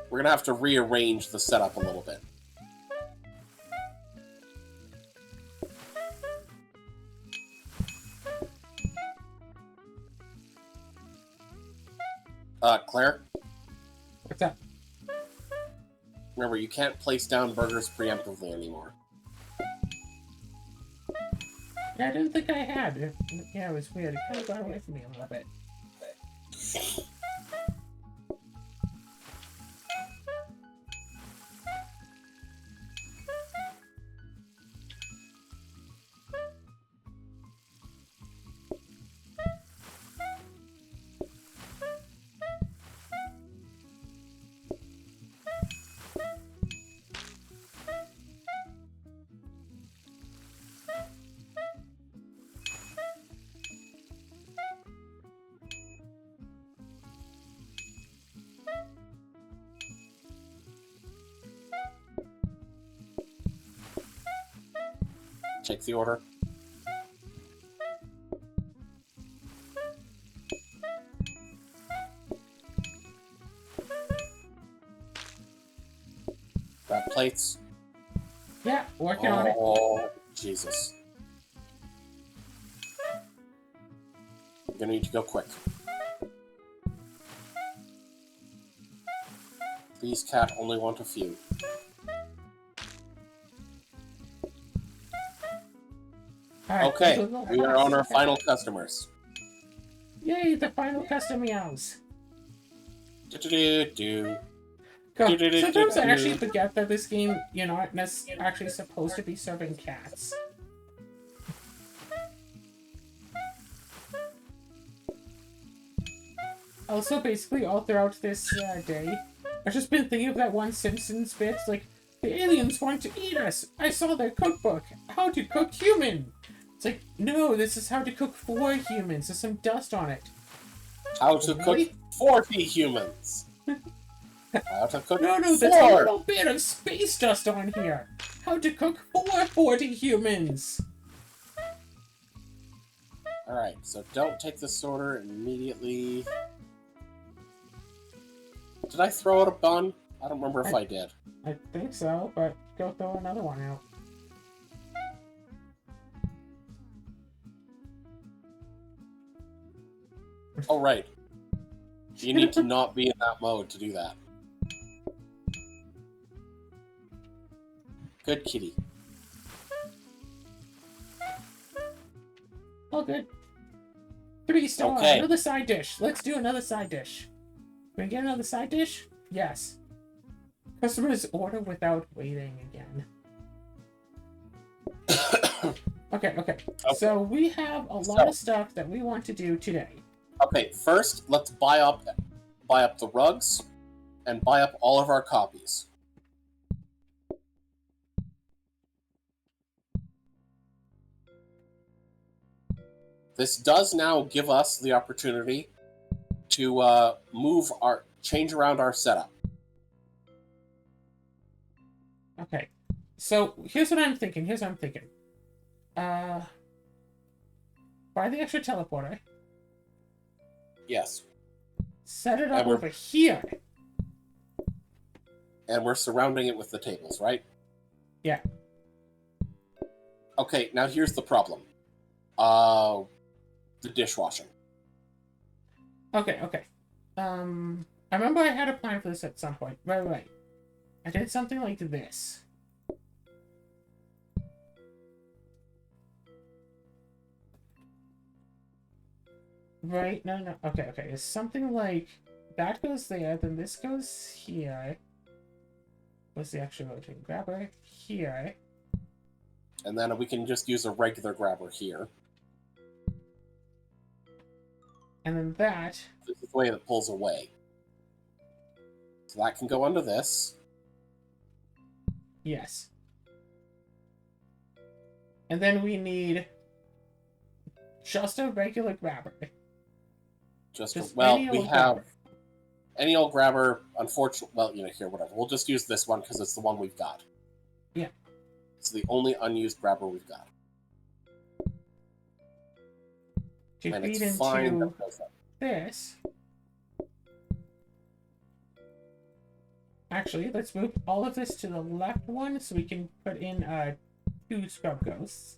We're gonna have to rearrange the setup a little bit. Claire? What's up? Remember, you can't place down burgers preemptively anymore. Yeah, I didn't think I had. Yeah, it was weird. It kind of got away from me a little bit. Take the order. Grab plates. Yeah, working on it. Oh, Jesus. You're gonna need to go quick. Please, cat, only want a few. Alright, Okay, this was we are on our final customers. Yay, the final custom meows. Do-do-do-do. God, sometimes I actually forget that this game, you're not actually supposed to be serving cats. Also, basically, all throughout this day, I've just been thinking of that one Simpsons bit, like, the aliens want to eat us! I saw their cookbook! How to cook human! It's like, no, this is how to cook for humans. There's some dust on it. How to cook Really? 40 humans. How to cook No, 4. there's a little bit of space dust on here. How to cook for 40 humans. Alright, so don't take this order immediately. Did I throw out a bun? I don't remember if I did. I think so, but go throw another one out. Oh, right. You need to not be in that mode to do that. Good kitty. All good. 3-star. Okay. Another side dish. Let's do another side dish. Can we get another side dish? Yes. Customers order without waiting again. Okay. So we have a lot of stuff that we want to do today. Okay, first let's buy up the rugs and buy up all of our copies. This does now give us the opportunity to change around our setup. Okay. So here's what I'm thinking. Buy the extra teleporter. Yes. Set it up over here. And we're surrounding it with the tables, right? Yeah. Okay, now here's the problem. The dishwashing. Okay. I remember I had a plan for this at some point. Right. I did something like this. Right? No. Okay. It's something like that goes there, then this goes here. What's the actual rotation? Grabber here. And then we can just use a regular grabber here. And then that. This is the way it pulls away. So that can go under this. Yes. And then we need just a regular grabber. We have any old grabber. Unfortunately, well, here, whatever. We'll just use this one because it's the one we've got. Yeah. It's the only unused grabber we've got. To and feed it's fine. into this. Actually, let's move all of this to the left one so we can put in 2 scrub ghosts.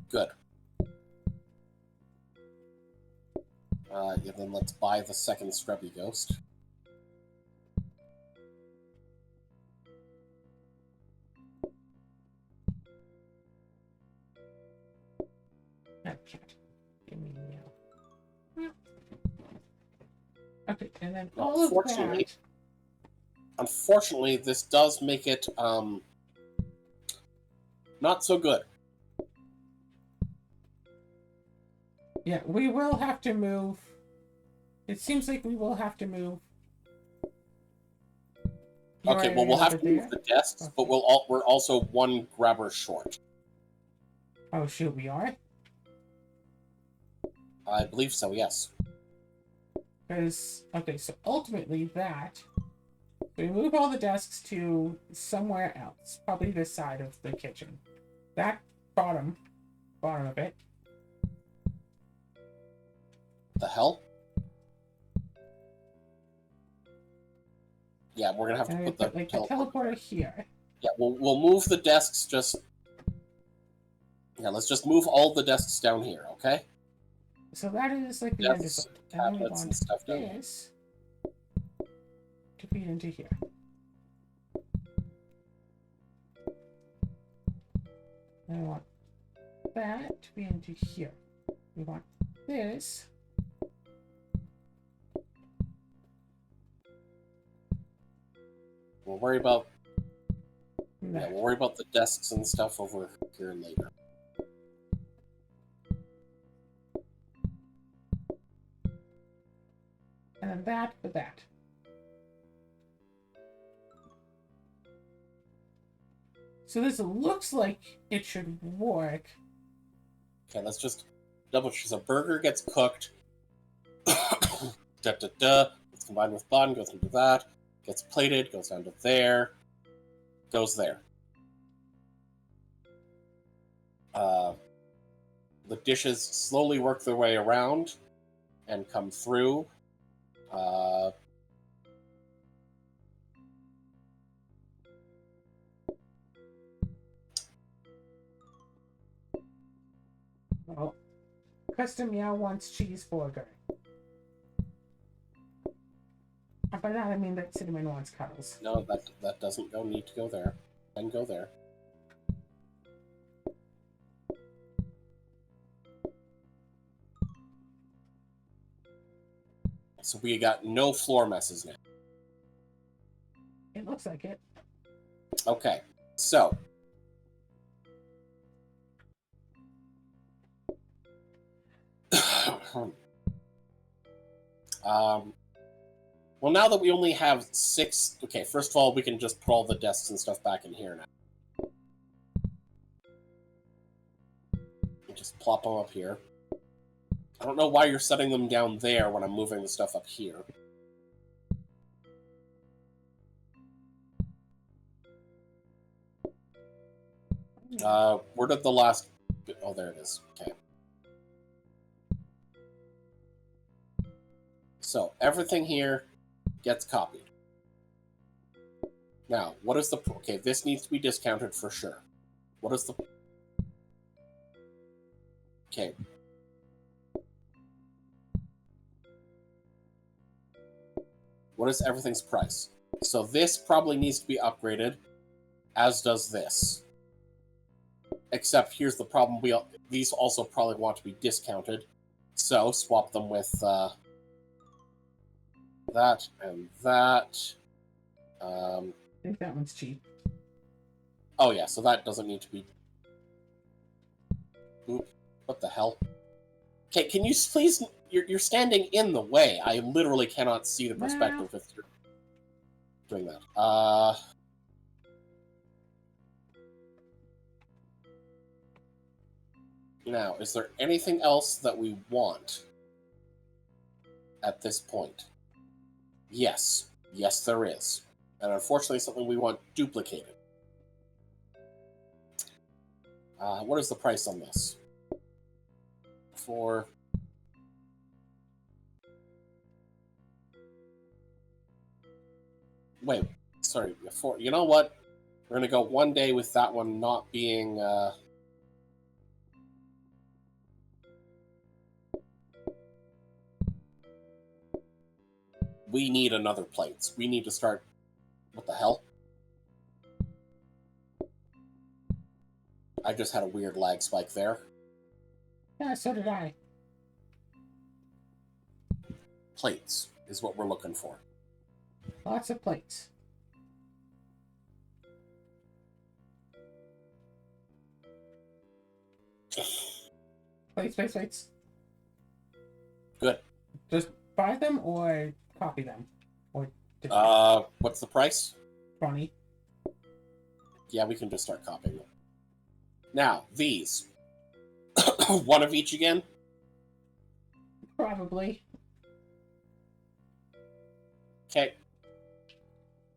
Good. Yeah, then let's buy the second scrubby ghost. Okay, and then all of that. Unfortunately, this does make it not so good. Yeah, we will have to move. It seems like we will have to move. Okay, well, we'll have to move the desks, okay. But we're also 1 grabber short. Oh, shoot, we are? I believe so, yes. Because, okay, so ultimately that, we move all the desks to somewhere else. Probably this side of the kitchen. That bottom of it. The hell? Yeah, we're gonna have to put the teleporter here. Yeah, we'll move the desks just... Yeah, let's just move all the desks down here, okay? So that is like the end of it. Tablets and stuff down here. To feed into here. And I want that to be into here. We want this. We'll worry about we'll worry about the desks and stuff over here later. And then that for that. So this looks like it should work. Okay, let's just double check. So burger gets cooked. It's combined with bun, goes into that. Gets plated, goes down to there. Goes there. The dishes slowly work their way around and come through. Oh, Custom Meow wants cheeseburger. I'm by that I mean that Cinnamon wants cuddles. No, that doesn't need to go there. Then go there. So we got no floor messes now. It looks like it. Okay, so well, now that we only have 6, okay, first of all, we can just put all the desks and stuff back in here now. Just plop them up here. I don't know why you're setting them down there when I'm moving the stuff up here. Where did the last... Oh, there it is. Okay. So, everything here gets copied. Now, what is the... Okay, this needs to be discounted for sure. What is the... Okay. What is everything's price? So this probably needs to be upgraded, as does this. Except here's the problem, these also probably want to be discounted. So swap them with that and that. I think that one's cheap. Oh yeah, so that doesn't need to be... Oop, what the hell? Okay, can you please... You're standing in the way. I literally cannot see the perspective if you're doing that. Now, is there anything else that we want at this point? Yes. Yes, there is. And unfortunately, something we want duplicated. What is the price on this? For... Wait, sorry, you know what? We're gonna go one day with that one not being, We need another plates. We need to start... What the hell? I just had a weird lag spike there. Yeah, so did I. Plates is what we're looking for. Lots of plates. Plates. Good. Just buy them or copy them? Or what's the price? 20. Yeah, we can just start copying them. Now, these. One of each again? Probably. Okay.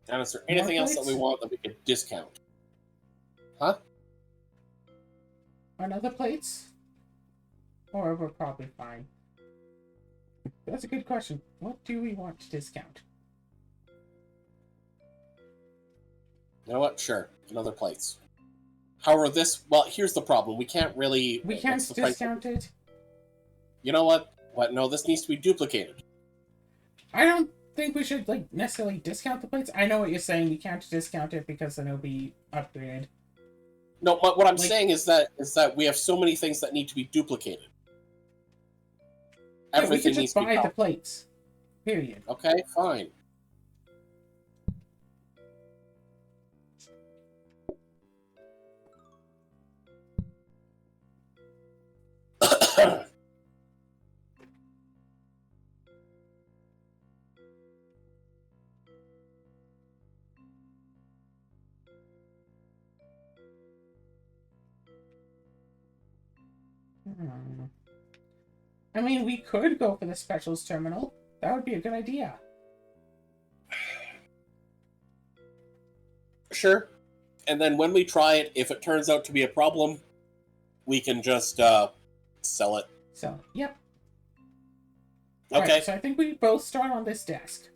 And is there anything else that we want that we could discount? Huh? Another plates? Or we're probably fine. That's a good question. What do we want to discount? You know what? Sure. Another plates. However, this... Well, here's the problem. We can't really... We can't discount it? You know what? What? No, this needs to be duplicated. I don't think we should, like, necessarily discount the plates. I know what you're saying. We can't discount it because then it'll be upgraded. No, but what I'm saying is that we have so many things that need to be duplicated. Yeah, Everything we needs could to just be buy the plates. Period. Okay, fine. I mean, we could go for the specials terminal. That would be a good idea. Sure. And then when we try it, if it turns out to be a problem, we can just sell it. So, yep. Okay. Right, so I think we both start on this desk.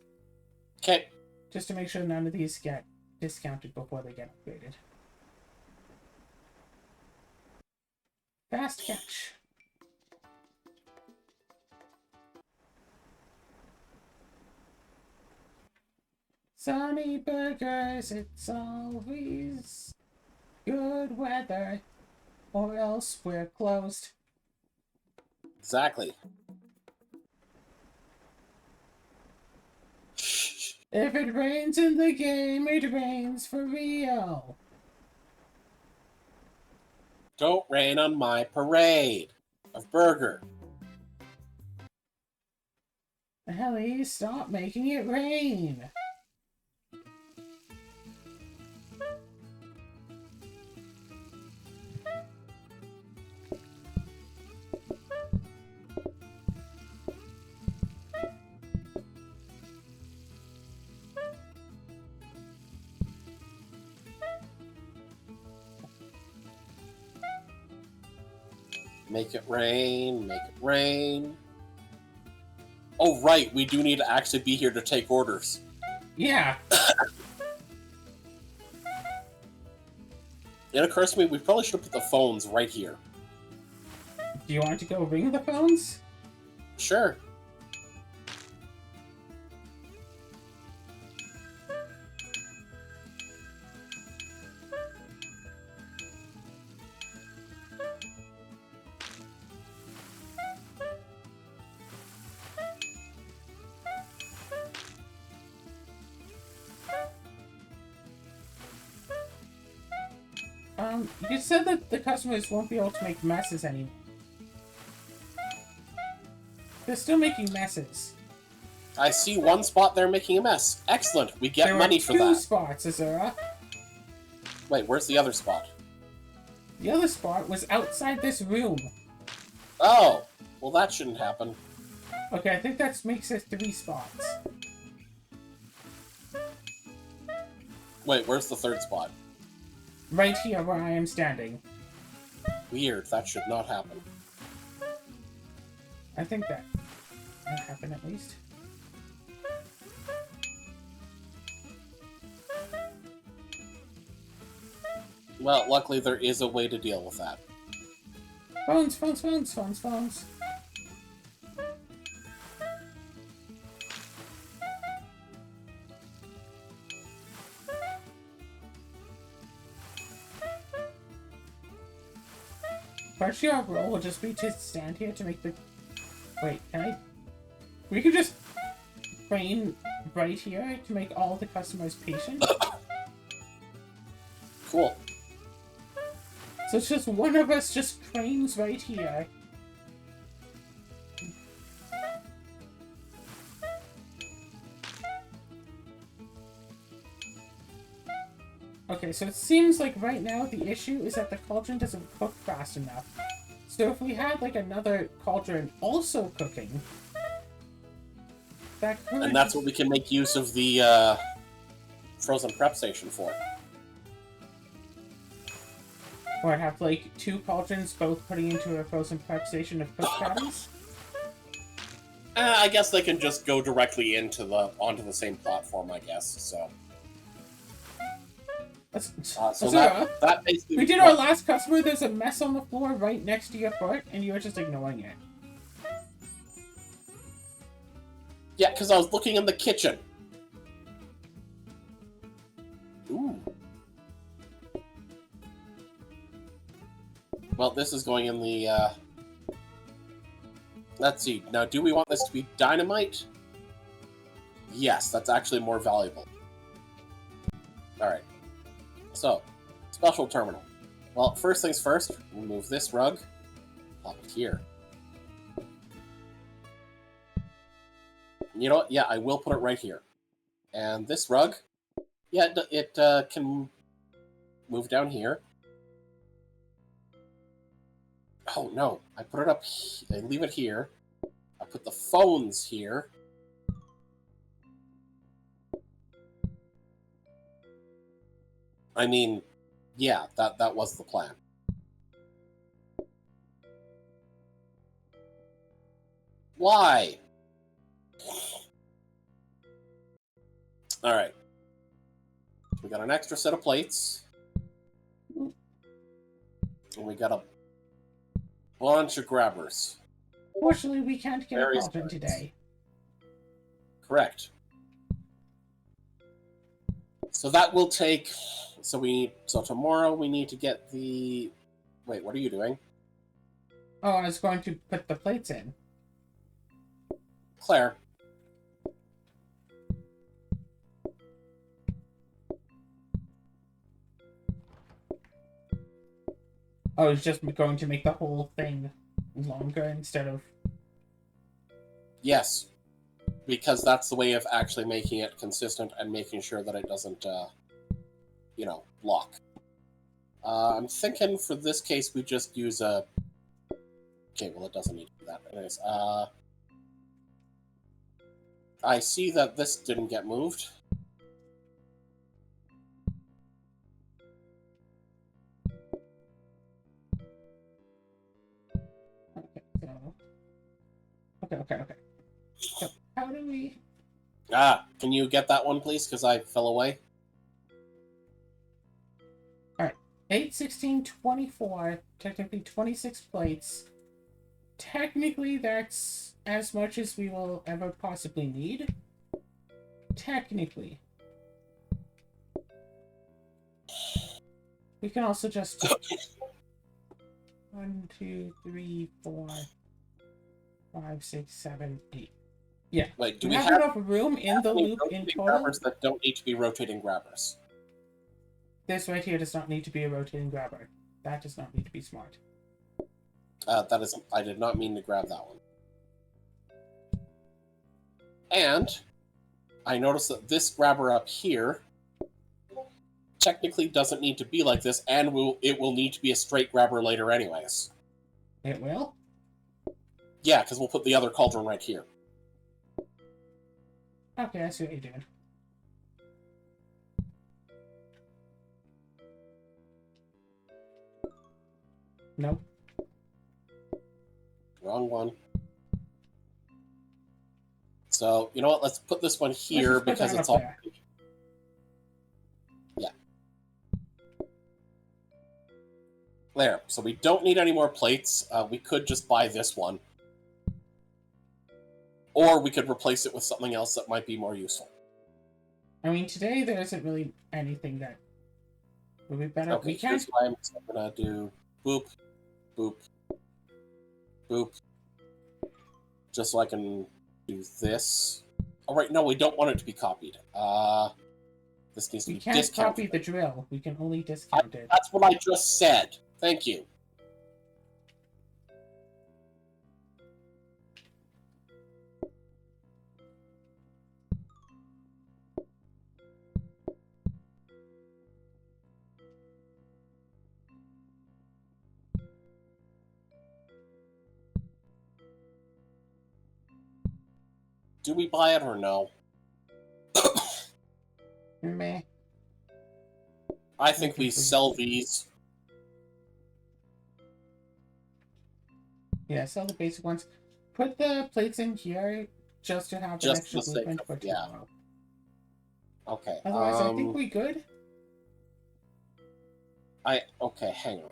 Okay. Just to make sure none of these get discounted before they get upgraded. Fast catch. Sunny burgers, it's always good weather, or else we're closed. Exactly. If it rains in the game, it rains for real. Don't rain on my parade of burger. Ellie, stop making it rain. Make it rain, make it rain. Oh, right, we do need to actually be here to take orders. Yeah. It occurs to me we probably should have put the phones right here. Do you want to go ring the phones? Sure. You said that the customers won't be able to make messes anymore. They're still making messes. I see one spot there making a mess. Excellent, we get There money are for two that. spots, Azura. Wait, where's the other spot? The other spot was outside this room. Oh, well that shouldn't happen. Okay, I think that makes it 3 spots. Wait, where's the third spot? Right here where I am standing. Weird, that should not happen. I think that happened at least. Well, luckily there is a way to deal with that. Phones, phones, phones, phones, phones. Partially our role will just be to stand here to make the... Wait, can I... We could just train right here to make all the customers patient. Cool. So it's just one of us just trains right here. Okay, so it seems like right now the issue is that the cauldron doesn't cook fast enough. So if we had like another cauldron also cooking, that could... And that's what we can make use of the frozen prep station for. Or have like 2 cauldrons both putting into a frozen prep station of cooked patties? I guess they can just go directly onto the same platform, I guess, so... So that basically... We did our last customer, there's a mess on the floor right next to your foot, and you were just ignoring it. Yeah, because I was looking in the kitchen. Ooh. Well, this is going in the, Let's see. Now, do we want this to be dynamite? Yes, that's actually more valuable. Alright. So, special terminal. Well, first things first, remove this rug. Pop it here. You know what? Yeah, I will put it right here. And this rug, yeah, it can move down here. Oh no, I put it up, I leave it here. I put the phones here. I mean, yeah, that was the plan. Why? Alright. We got an extra set of plates. And we got a bunch of grabbers. Fortunately, we can't get Very a cauldron smart. today. Correct. So that will take. So tomorrow we need to get the. Wait, what are you doing, Oh, I was going to put the plates in. Claire? I was just going to make the whole thing longer instead of. Yes, because that's the way of actually making it consistent and making sure that it doesn't, block. I'm thinking for this case we just use a. Okay, well it doesn't need to do that. Anyways, I see that this didn't get moved. Okay, so. Okay. So, how do we. Can you get that one, please? Because I fell away. 8, 16, 24, technically 26 plates. Technically, that's as much as we will ever possibly need. Technically. We can also just... 1, 2, 3, 4, 5, 6, 7, 8. Yeah. Wait, do we we have enough room in the loop in rotating total? grabbers that don't need to be rotating grabbers? This right here does not need to be a rotating grabber. That does not need to be smart. That is, I did not mean to grab that one. And I noticed that this grabber up here technically doesn't need to be like this, and it will need to be a straight grabber later anyways. It will? Yeah, because we'll put the other cauldron right here. Okay, I see what you're doing. Nope. Wrong one. So, you know what? Let's put this one here because it's all... Yeah. There. So we don't need any more plates. We could just buy this one. Or we could replace it with something else that might be more useful. I mean, today there isn't really anything that would be better. Okay, here's why I'm going to do boop, boop, boop. Just so I can do this. All right, no, we don't want it to be copied. This needs to be discounted. We can't copy the drill. We can only discount it. That's what I just said. Thank you. Do we buy it or no? Meh. I think we sell these. Yeah, sell the basic ones. Put the plates in here just to have an extra blueprint for tomorrow. Okay. Otherwise, I think we good. Okay, hang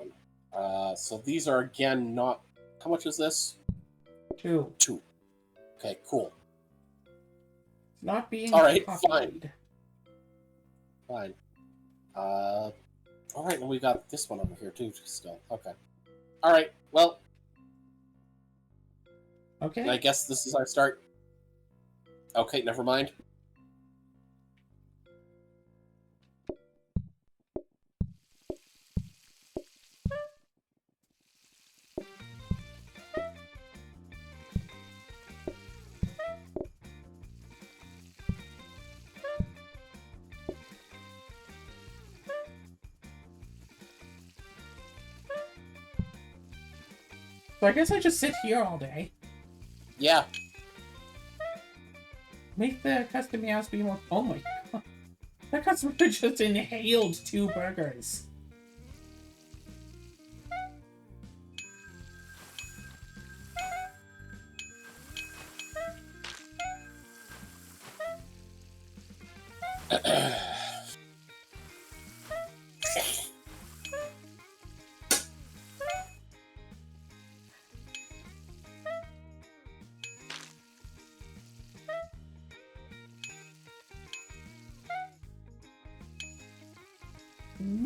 on. So these are again not. How much is this? 2. Okay, cool. Not being all right. copied. Fine. All right, and we got this one over here too. Still, okay. All right. Well. Okay. I guess this is our start. Okay, never mind. So I guess I just sit here all day. Yeah. Make the custom meows be more. Oh my god. That customer just inhaled 2 burgers.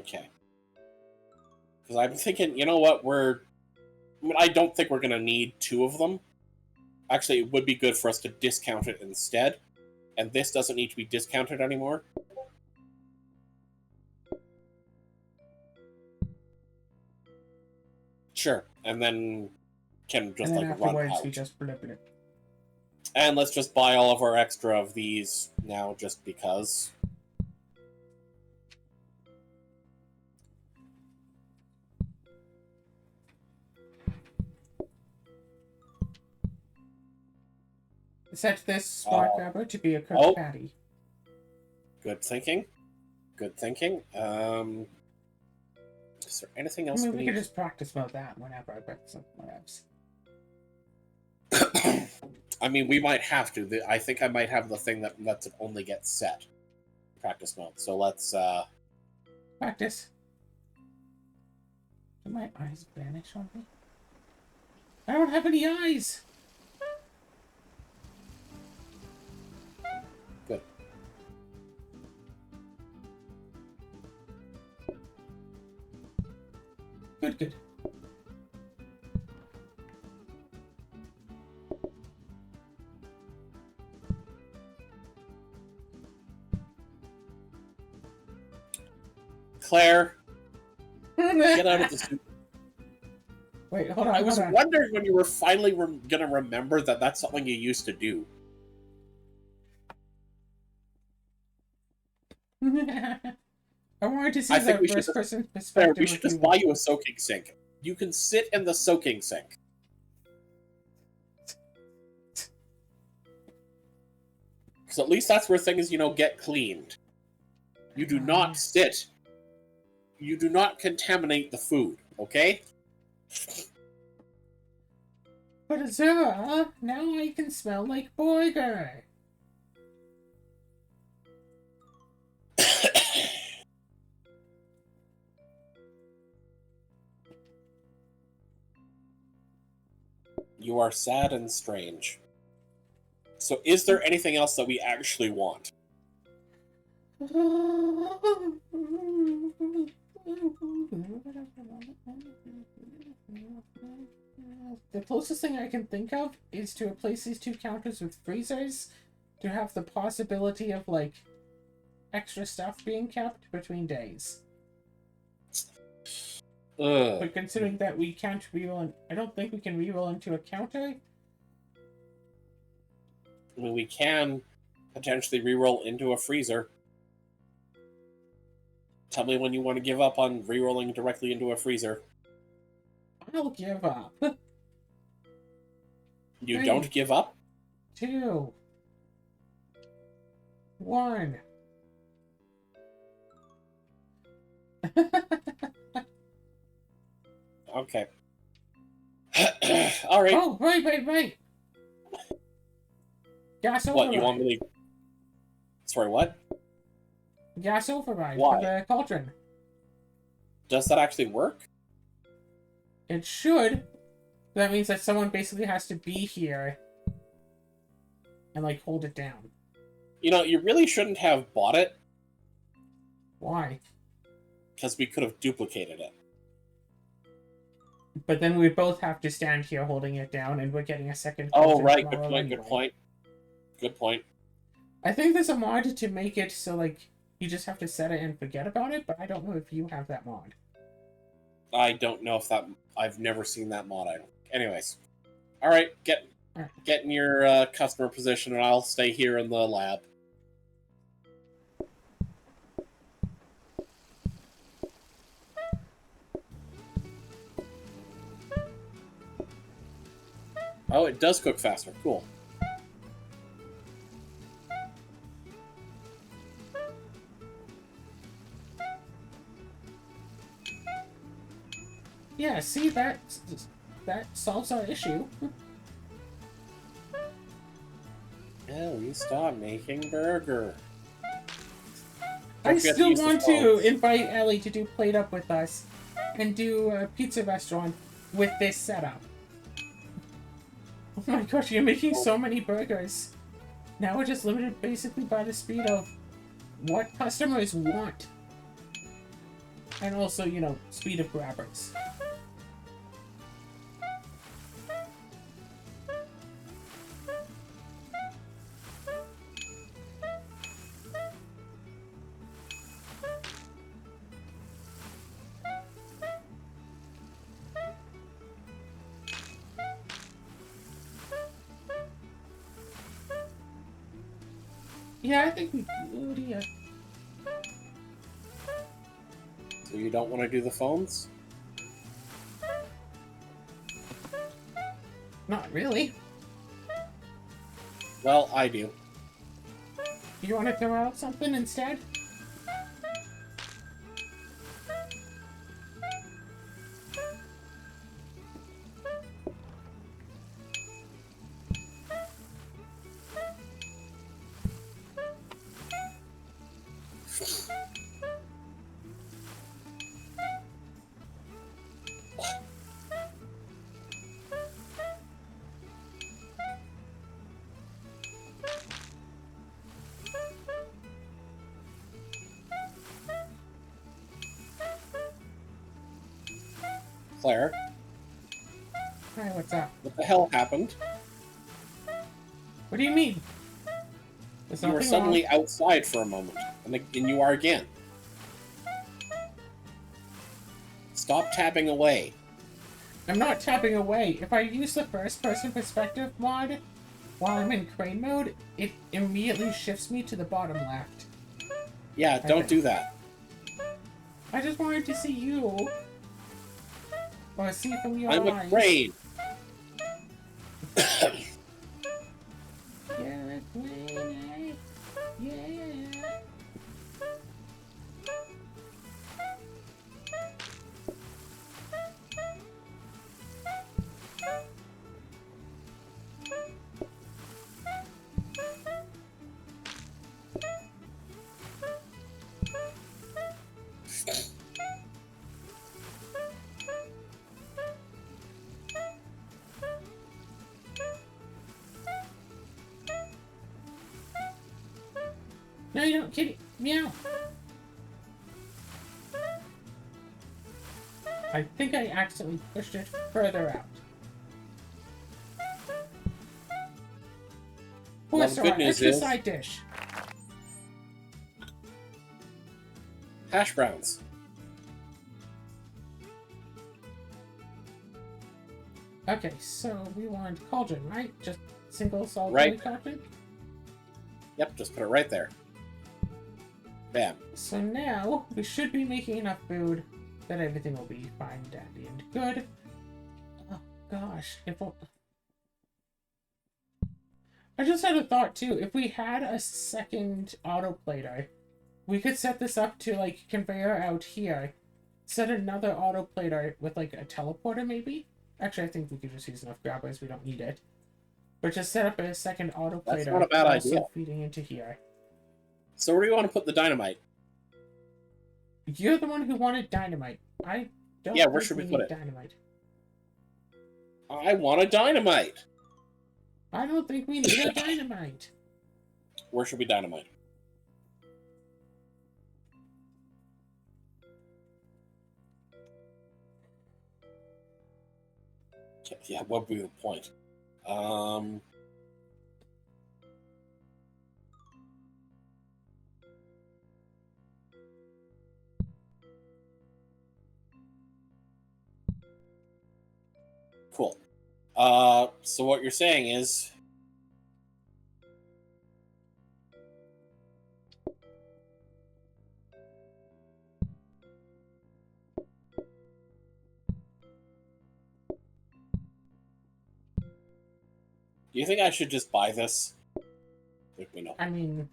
Okay. Because I'm thinking, you know what, I don't think we're going to need 2 of them. Actually, it would be good for us to discount it instead. And this doesn't need to be discounted anymore. Sure. And then can just, and then like, run afterwards, out. we just blip it. And let's just buy all of our extra of these now, just because. Set this smart grabber to be a cooked patty. Good thinking. Good thinking. Is there anything else we could just practice about that whenever I break some whatevs. I mean, we might have to. I think I might have the thing that lets it only get set. Practice mode. So let's, Practice. Did my eyes vanish on me? I don't have any eyes! Good. Good. Claire, get out of the soup. Wait, hold on. I was wondering when you were finally gonna remember that that's something you used to do. I wanted to see the first person perspective. Claire, we should just buy you a soaking sink. You can sit in the soaking sink. Because at least that's where things, get cleaned. You do not sit. You do not contaminate the food, okay? But Azura, now I can smell like burger. You are sad and strange. So is there anything else that we actually want? The closest thing I can think of is to replace these 2 counters with freezers to have the possibility of, like, extra stuff being kept between days. But considering that we can't reroll, I don't think we can reroll into a counter. I mean, we can potentially reroll into a freezer. Tell me when you want to give up on rerolling directly into a freezer. I'll give up. You don't give up? 2. 1. Okay. All right. Oh, wait. Gas override. What, you want me to... Sorry, what? Gas override Why? for the cauldron. Does that actually work? It should. That means that someone basically has to be here and, like, hold it down. You really shouldn't have bought it. Why? Because we could have duplicated it. But then we both have to stand here holding it down, and we're getting a second. Oh, right. Good point. Good point. I think there's a mod to make it so, like, you just have to set it and forget about it, but I don't know if you have that mod. I don't know if that... I've never seen that mod item. Anyways. Alright, get in your customer position, and I'll stay here in the lab. Oh, it does cook faster. Cool. Yeah, see, that solves our issue. Oh, we stop making burger. I still want to invite Ellie to do Plate Up with us and do a pizza restaurant with this setup. Oh my gosh, you're making so many burgers. Now we're just limited basically by the speed of what customers want. And also, you know, speed of grabbers. Yeah, I think we... Oh, dear. So you don't want to do the phones? Not really. Well, I do. You want to throw out something instead? Claire, Hi, what's up? what the hell happened? What do you mean? There's You were nothing suddenly wrong. outside for a moment, and you are again. Stop tapping away. I'm not tapping away. If I use the first-person perspective mod while I'm in crane mode, it immediately shifts me to the bottom left. Yeah, don't Okay. do that. I just wanted to see you. Or see from your I'm eyes. afraid. You're a crane, yeah. No, you don't, kitty. Meow. I think I accidentally pushed it further out. Well, What's the good our news extra is- side dish? Hash browns. Okay, so we want cauldron, right? Just single solitary Right. cauldron? Yep, just put it right there. Bam. So now, we should be making enough food that everything will be fine, dandy, and good. Oh, gosh. I just had a thought, too. If we had a second autoplater, we could set this up to, like, conveyor out here. Set another autoplater with, like, a teleporter, maybe? Actually, I think we could just use enough grabbers. We don't need it. But just set up a second autoplater. That's not a bad also idea. feeding into here. So where do you want to put the dynamite? You're the one who wanted dynamite. I don't Yeah, where think should we we put need it? dynamite. I want a dynamite. I don't think we need a dynamite. Where should we dynamite? Yeah, what would be the point? Cool. So what you're saying is... Do you think I should just buy this? Let me know. I mean,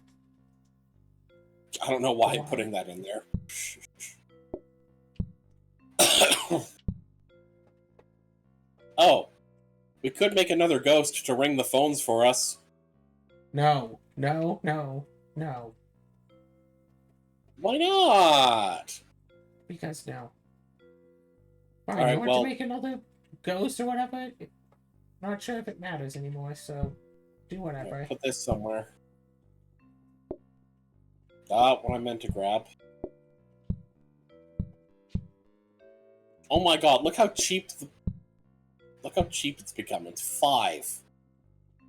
I don't know why I'm Why? putting that in there. Oh, we could make another ghost to ring the phones for us. no. Why not? Because no. Fine, Alright, you want well- to make another ghost or whatever? Not sure if it matters anymore, so do whatever. Put this somewhere. Not what I meant to grab. Oh my god, look how cheap it's become. It's 5.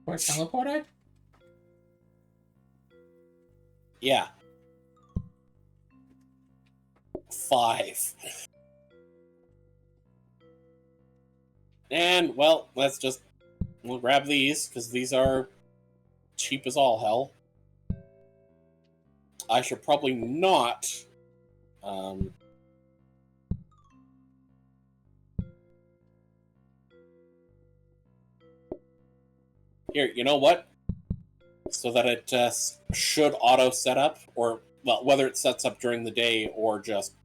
What, teleported? Yeah. 5. And, well, we'll grab these, because these are cheap as all hell. I should probably not, here, you know what? So that it should auto set up, or, well, whether it sets up during the day or just,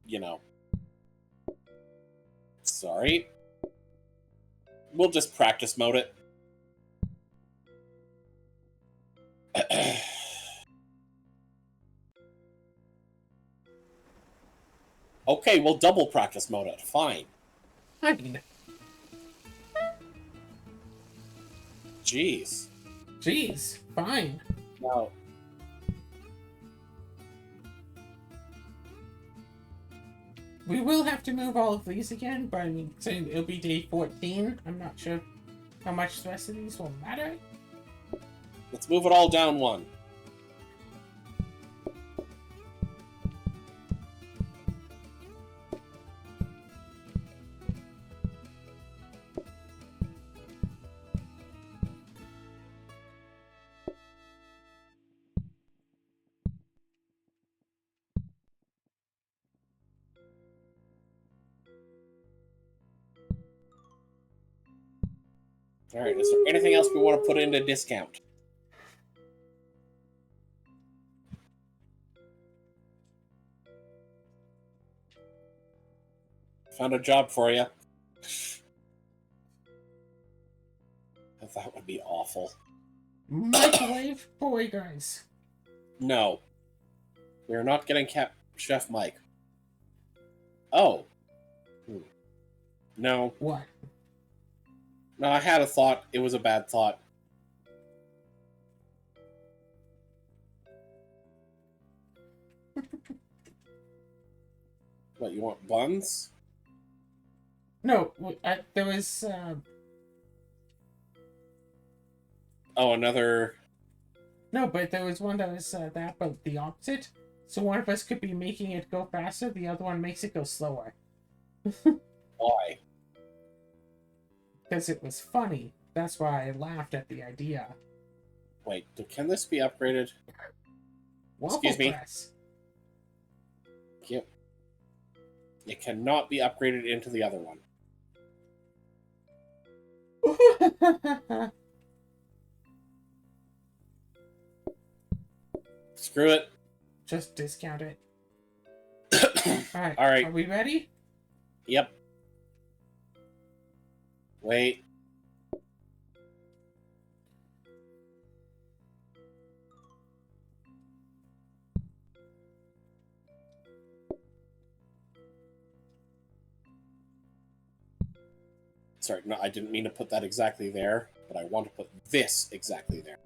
sorry. We'll just practice mode it. Okay, we'll double practice mode it. Fine. Fine. Jeez. Jeez, fine. Now, We will have to move all of these again, but I mean, saying it'll be day 14. I'm not sure how much the rest of these will matter. let's move it all down 1. Alright, is there anything else we want to put into discount? Found a job for you. That would be awful. Microwave boy, guys. No. We're not getting Chef Mike. Oh. No. What? No, I had a thought. It was a bad thought. What, you want buns? No, there was, Oh, another... No, but there was one that was that, but the opposite. So one of us could be making it go faster, the other one makes it go slower. Why? Because it was funny. That's why I laughed at the idea. Wait, can this be upgraded? Waffle Excuse me? press. Yep. It cannot be upgraded into the other one. Screw it. Just discount it. Alright. Alright. Are we ready? Yep. Wait. Sorry, no, I didn't mean to put that exactly there, but I want to put this exactly there.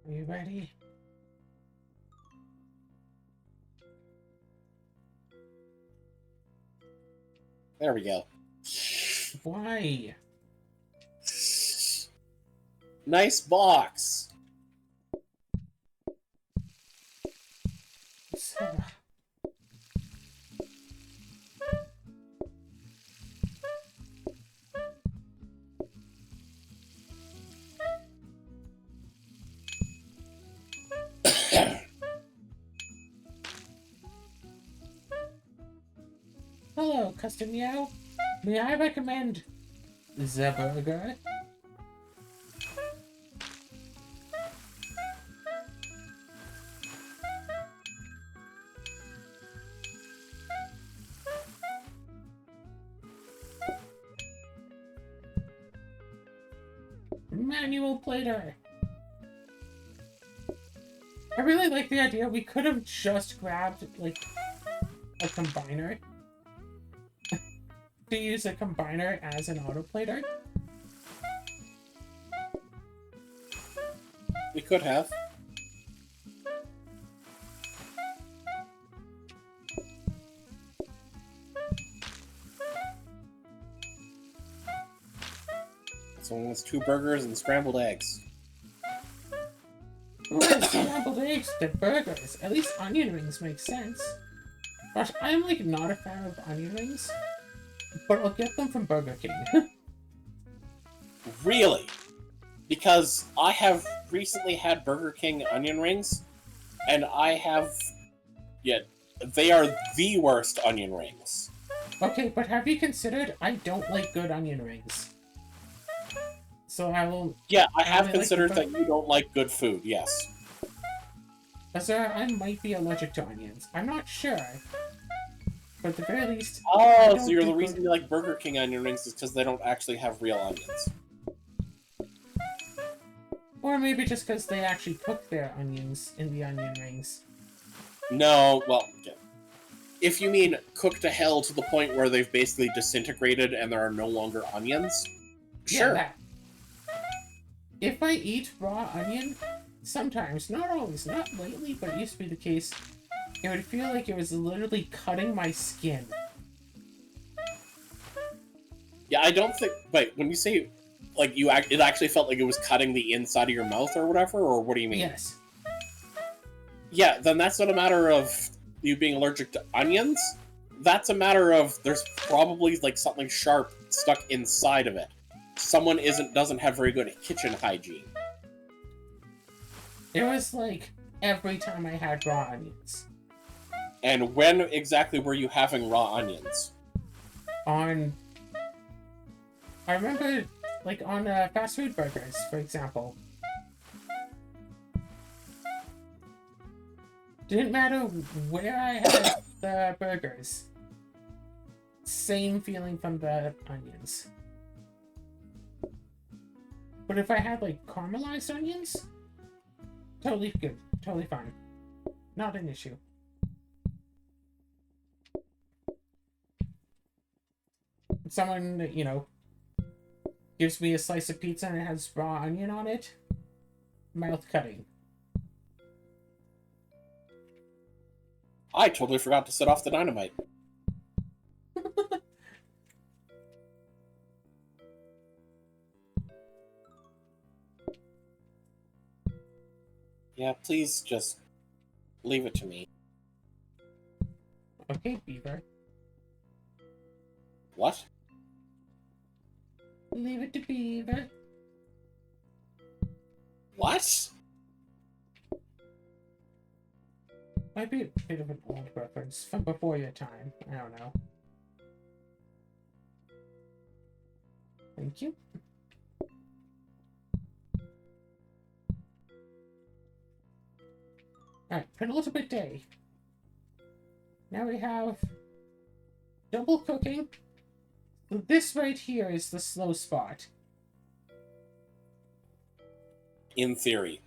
Are you ready? There we go. Why? Nice box. Hello, Custom Meow. May I recommend the burger? Manual plater. I really like the idea. We could have just grabbed, like, a combiner. To use a combiner as an autoplater. We could have. Someone wants 2 burgers and scrambled eggs. Well, scrambled eggs to burgers. At least onion rings make sense. Gosh, I'm like not a fan of onion rings, but I'll get them from Burger King. Really? Because I have recently had Burger King onion rings, and I have... Yeah, they are the worst onion rings. Okay, but have you considered I don't like good onion rings? So I will... Yeah, I have like considered that you don't like good food, yes. Sir, I might be allergic to onions. I'm not sure. But at the very least... Oh, so you're the reason you like Burger King onion rings is because they don't actually have real onions. Or maybe just because they actually cook their onions in the onion rings. No, well, if you mean cook to hell to the point where they've basically disintegrated and there are no longer onions, sure. Yeah, that. If I eat raw onion, sometimes, not always, not lately, but it used to be the case, it would feel like it was literally cutting my skin. Yeah, I don't think... Wait, when you say, like, it actually felt like it was cutting the inside of your mouth or whatever, or what do you mean? Yes. Yeah, then that's not a matter of you being allergic to onions. That's a matter of there's probably, like, something sharp stuck inside of it. Someone doesn't have very good kitchen hygiene. It was like every time I had raw onions. And when exactly were you having raw onions? I remember, like, on fast food burgers, for example. Didn't matter where I had the burgers. Same feeling from the onions. But if I had, like, caramelized onions, totally good. Totally fine. Not an issue. Someone, you know, gives me a slice of pizza and it has raw onion on it. Mouth cutting. I totally forgot to set off the dynamite. Yeah, please just leave it to me. Okay, Beaver. What? Leave it to Beaver. What? Might be a bit of an old reference from before your time. I don't know. Thank you. Alright, penultimate day. Now we have double cooking. So this right here is the slow spot. In theory.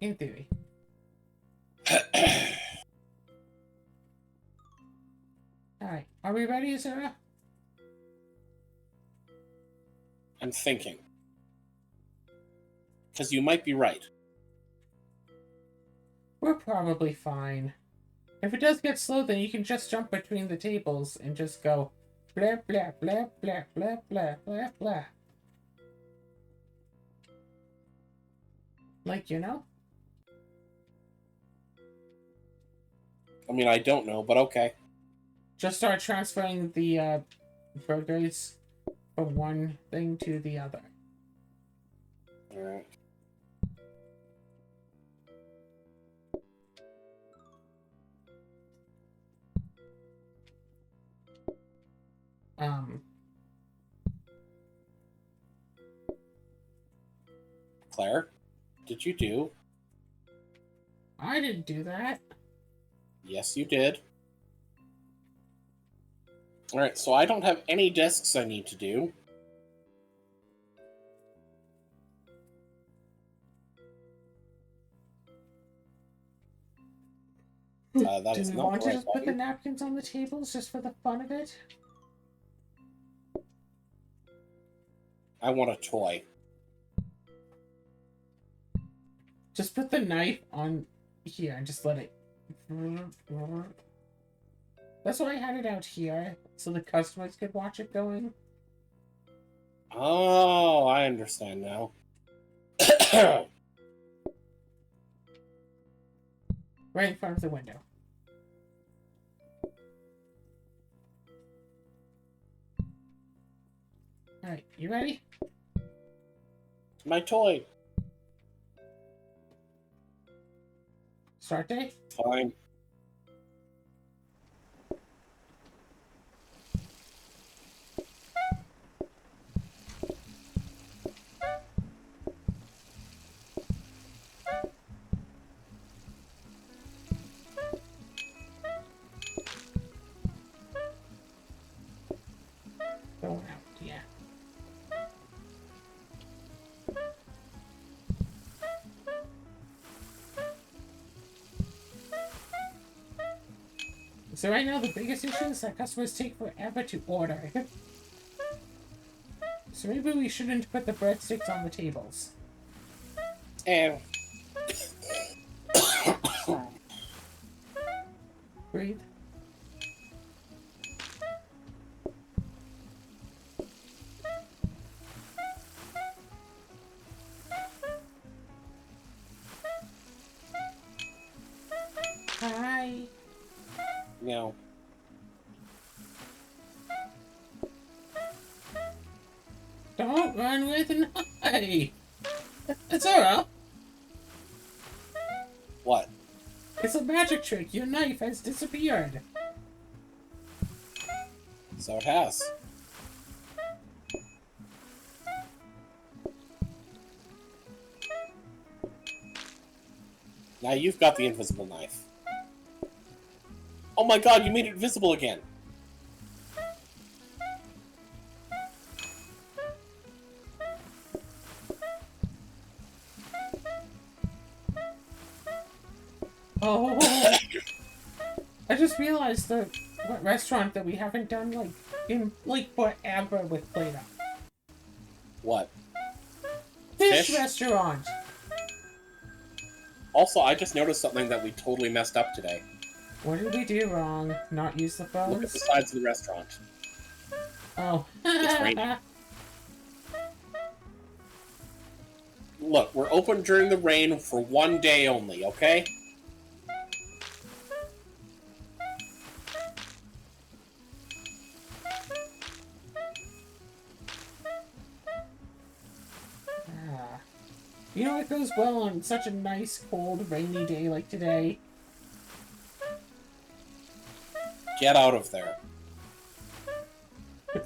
In theory. Alright, are we ready, Azura? I'm thinking. Because you might be right. We're probably fine. If it does get slow, then you can just jump between the tables and just go blah blah blah blah blah blah blah blah. Like, you know? I mean, I don't know, but okay. Just start transferring the burgers from one thing to the other. Alright. Claire, did you do? I didn't do that. Yes, you did. Alright, so I don't have any discs I need to do. That Do is we not want the to right just put the button. napkins on the tables just for the fun of it? I want a toy. Just put the knife on here and just let it... That's why I had it out here, so the customers could watch it going. Oh, I understand now. Right in front of the window. Alright, you ready? My toy. Start day? Fine. Going out, yeah. So right now the biggest issue is that customers take forever to order. So maybe we shouldn't put the breadsticks on the tables. And Breathe. Hi. no. Don't run with an eye. It's alright. What? It's a magic trick. Your knife has disappeared. So it has. Now you've got the invisible knife. Oh my god, you made it visible again! Oh, I just realized what restaurant that we haven't done like in like forever with Play-Doh. What? Fish Fish? restaurant. Also, I just noticed something that we totally messed up today. What did we do wrong? Not use the Look at phones? the sides of the restaurant. Oh. It's raining. Look, we're open during the rain for one day only, okay? Ah. You know what goes well on such a nice, cold, rainy day like today? Get out of there.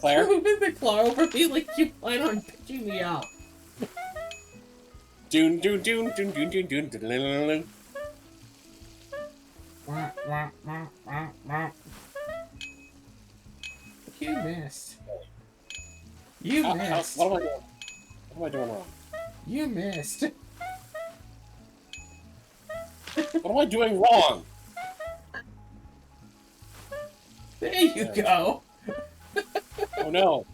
Claire? Moving the claw over me like you plan on picking me up. Doon doon doon doon doon doon doon doon doon doon. Wah, wah, wah, wah, wah. You missed. You missed. What am I doing? What am I doing wrong? You missed. What am I doing wrong? There you go. Oh no.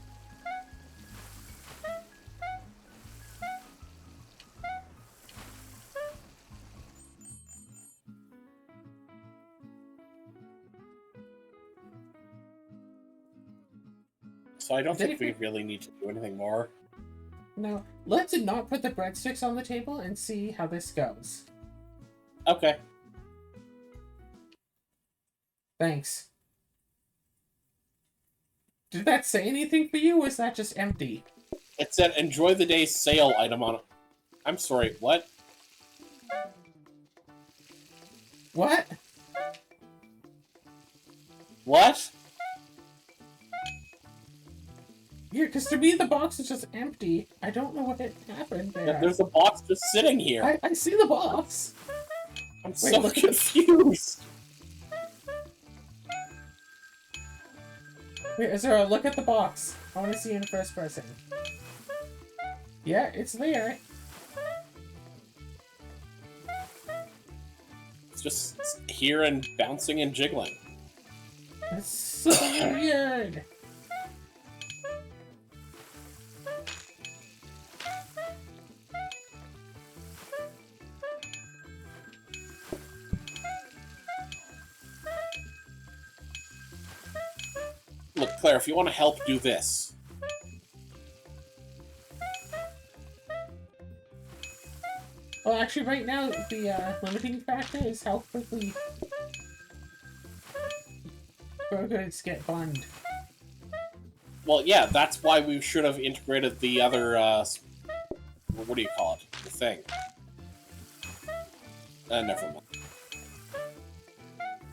So I don't think we really need to do anything more. No, let's not put the breadsticks on the table and see how this goes. Okay. Thanks. Did that say anything for you, or is that just empty? It said enjoy the day's sale item on it. I'm sorry, what? What? What? Yeah, because to me the box is just empty. I don't know what happened there. Yeah, there's a box just sitting here. I see the box. I'm Wait, so look. confused. Wait, is there a look at the box? I want to see in first person. Yeah, it's there. It's just here and bouncing and jiggling. That's so weird. Look, Claire, if you want to help, do this. actually, right now, the limiting factor is how quickly burgers get bunned. Well, yeah, that's why we should have integrated the other, what do you call it? The thing. Never mind.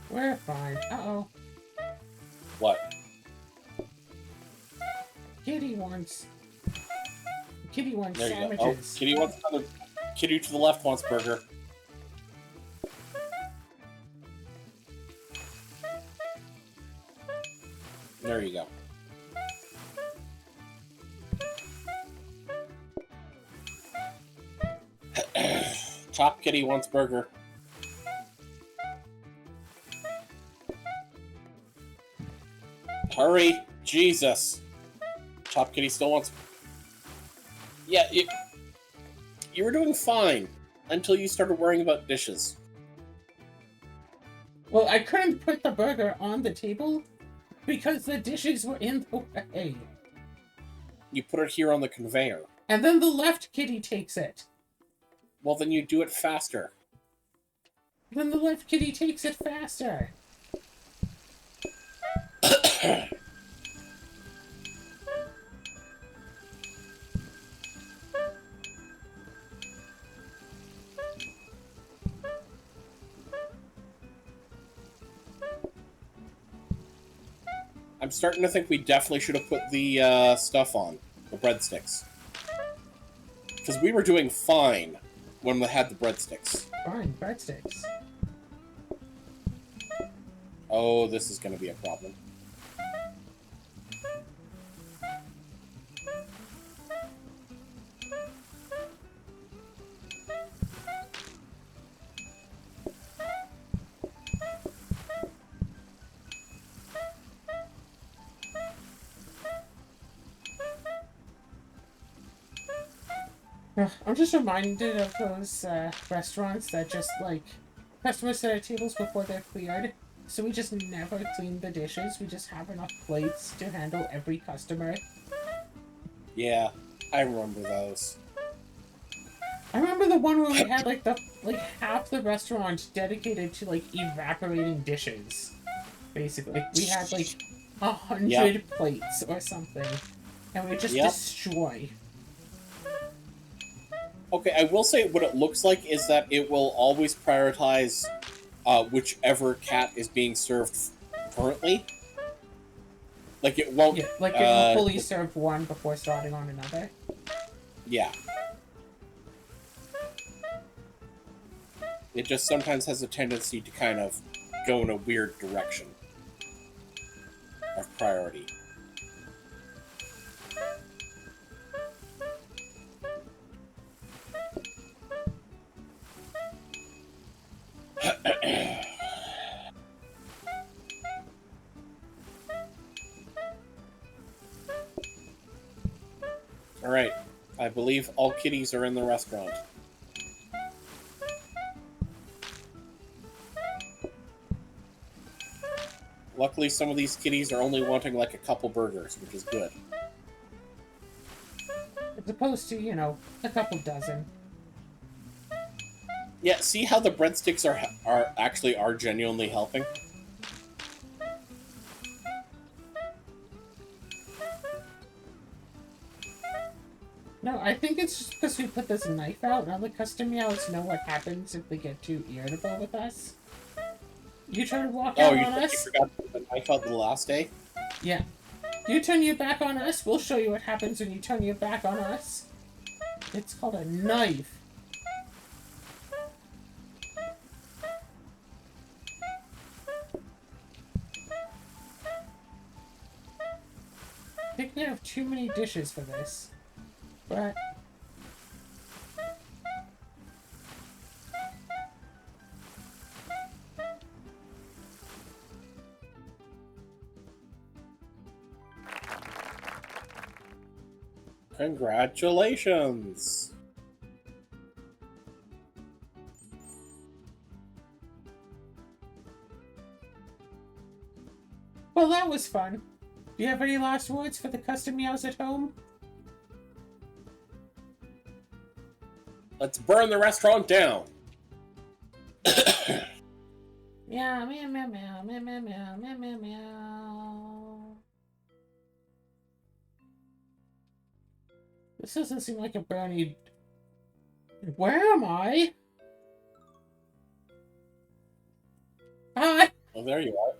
We're fine. Uh-oh. What? Kitty wants There you go. Oh, sandwiches. Kitty wants another. Kitty to the left wants burger. There you go. Top Kitty wants burger. Hurry! Jesus! Top Kitty still wants... Yeah, you were doing fine until you started worrying about dishes. Well, I couldn't put the burger on the table because the dishes were in the way. You put it here on the conveyor. And then the left kitty takes it. Well, then you do it faster. Then the left kitty takes it faster. I'm starting to think we definitely should have put the stuff on. The breadsticks. Because we were doing fine when we had the breadsticks. Fine, breadsticks. Oh, this is going to be a problem. I'm just reminded of those restaurants that just, like, customers set our tables before they're cleared, so we just never clean the dishes. We just have enough plates to handle every customer. Yeah, I remember those. I remember the one where we had, like, half the restaurant dedicated to, like, evaporating dishes. Basically. We had, like, 100 plates or something, and we just destroy. Okay, I will say what it looks like is that it will always prioritize whichever cat is being served currently. Like, it won't... Yeah, like, it will fully serve one before starting on another. Yeah. It just sometimes has a tendency to kind of go in a weird direction of priority. Alright, I believe all kitties are in the restaurant. Luckily, some of these kitties are only wanting like a couple burgers, which is good. As opposed to, you know, a couple dozen. Yeah, see how the breadsticks are actually genuinely helping? No, I think it's just because we put this knife out. Now the custom meows know what happens if they get too irritable with us. You try to walk out on us. You forgot to put the knife out the last day? Yeah. You turn your back on us, we'll show you what happens when you turn your back on us. It's called a knife. I think we have too many dishes for this. But... Congratulations! Well, that was fun. Do you have any last words for the custom meows at home? Let's burn the restaurant down. Meow, meow, meow, meow, meow, meow, meow, meow, meow, meow. This doesn't seem like a brownie. Where am I? Hi! Well, there you are.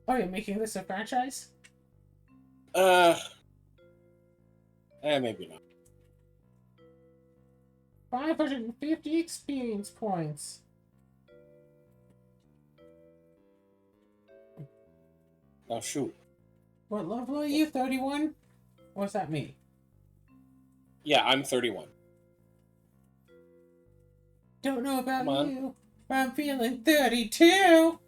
Oh, you're making this a franchise? Maybe not. 550 experience points. Oh, shoot. What level are you? 31? What's that mean? Yeah, I'm 31. Don't know about Come on. you, but I'm feeling 32.